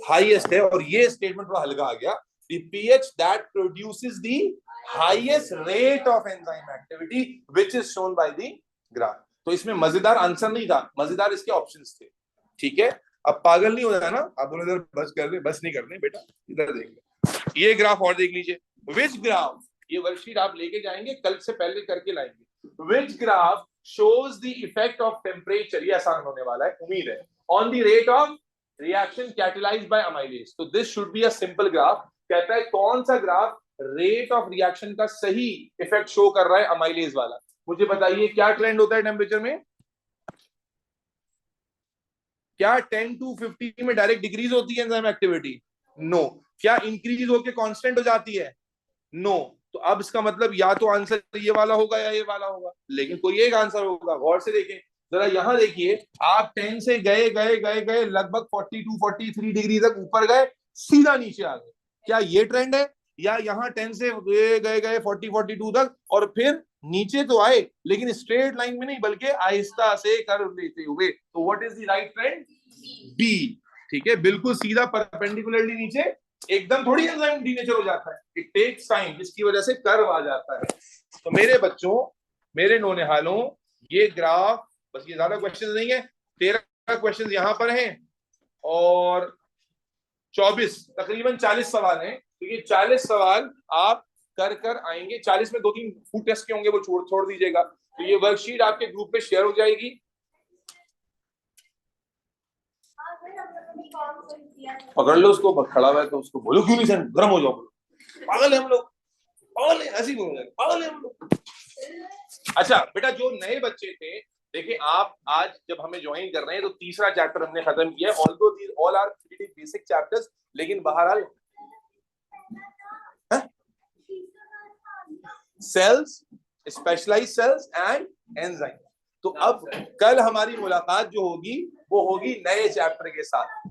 हाईएस्ट है, और ये स्टेटमेंट थोड़ा हल्का आ गया, the pH that produces the highest rate of enzyme activity which is shown by the graph। तो इसमें मजेदार आंसर नहीं था, मजेदार इसके ऑप्शंस थे। ठीक है, अब पागल नहीं हो जाए ना आप दोनों, इधर बस कर रहे, बस नहीं करने बेटा, इधर देख ले। ये ग्राफ और देख लीजिए, विच ग्राफ, ये वर्कशीट आप लेके जाएंगे, कल से पहले करके लाएंगे। Which graph shows the effect of temperature, ये आसान होने वाला है उम्मीद है, on the rate of reaction catalysed by amylase. तो this should be a simple graph. कहता है कौन सा ग्राफ रेट ऑफ रिएक्शन का सही इफेक्ट शो कर रहा है अमाइलेज वाला। मुझे बताइए क्या ट्रेंड होता है टेम्परेचर में? क्या 10 to 50 में डायरेक्ट डिक्रीज होती है एंजाइम एक्टिविटी? नो। क्या इंक्रीज होकर कांस्टेंट हो जाती है? नो। तो अब इसका मतलब या तो आंसर ये वाला होगा या ये वाला होगा, लेकिन कोई एक आंसर होगा। गौर से देखें जरा, यहां देखिए, आप 10 से गए गए गए गए लगभग 42 43 डिग्री तक ऊपर गए, सीधा नीचे आ गए। क्या ये ट्रेंड है? या यहाँ 10 से गए गए 40 42 तक और फिर नीचे तो आए, लेकिन स्ट्रेट लाइन में नहीं बल्कि आहिस्ता से कर लेते हुए। तो what is the right trend? B. ठीक है, बिल्कुल सीधा परपेंडिकुलरली नीचे, एकदम थोड़ी एंजाइम डीनेचर हो जाता है, इट टेक्स टाइम, जिसकी वजह से कर्व आ जाता है। तो मेरे बच्चों, मेरे नौनिहालों, ये ग्राफ, बस ये ज्यादा क्वेश्चन नहीं है, 13 क्वेश्चन यहां पर हैं और 24 तकरीबन 40 सवाल हैं, तो ये 40 सवाल आप कर आएंगे। 40 में 2-3 फूड टेस्ट के होंगे, वो छोड़ दीजिएगा। तो ये वर्कशीट आपके ग्रुप पे शेयर हो जाएगी। पकड़ लो उसको, खड़ा हुआ है तो उसको बोलो क्यों नहीं सर, गर्म हो जाओ, पागल है हम लोग, पागल है, ऐसे ही बोल रहे हैं, पागल है हम लोग। अच्छा बेटा, जो नए बच्चे थे, देखिए आप आज जब हमें ज्वाइन कर रहे हैं तो तीसरा चैप्टर हमने खत्म किया है। Although these all are pretty basic chapters, लेकिन बहरहाल cells, specialized cells and enzyme. तो अब कल हमारी मुलाकात जो होगी वो होगी नए चैप्टर के साथ।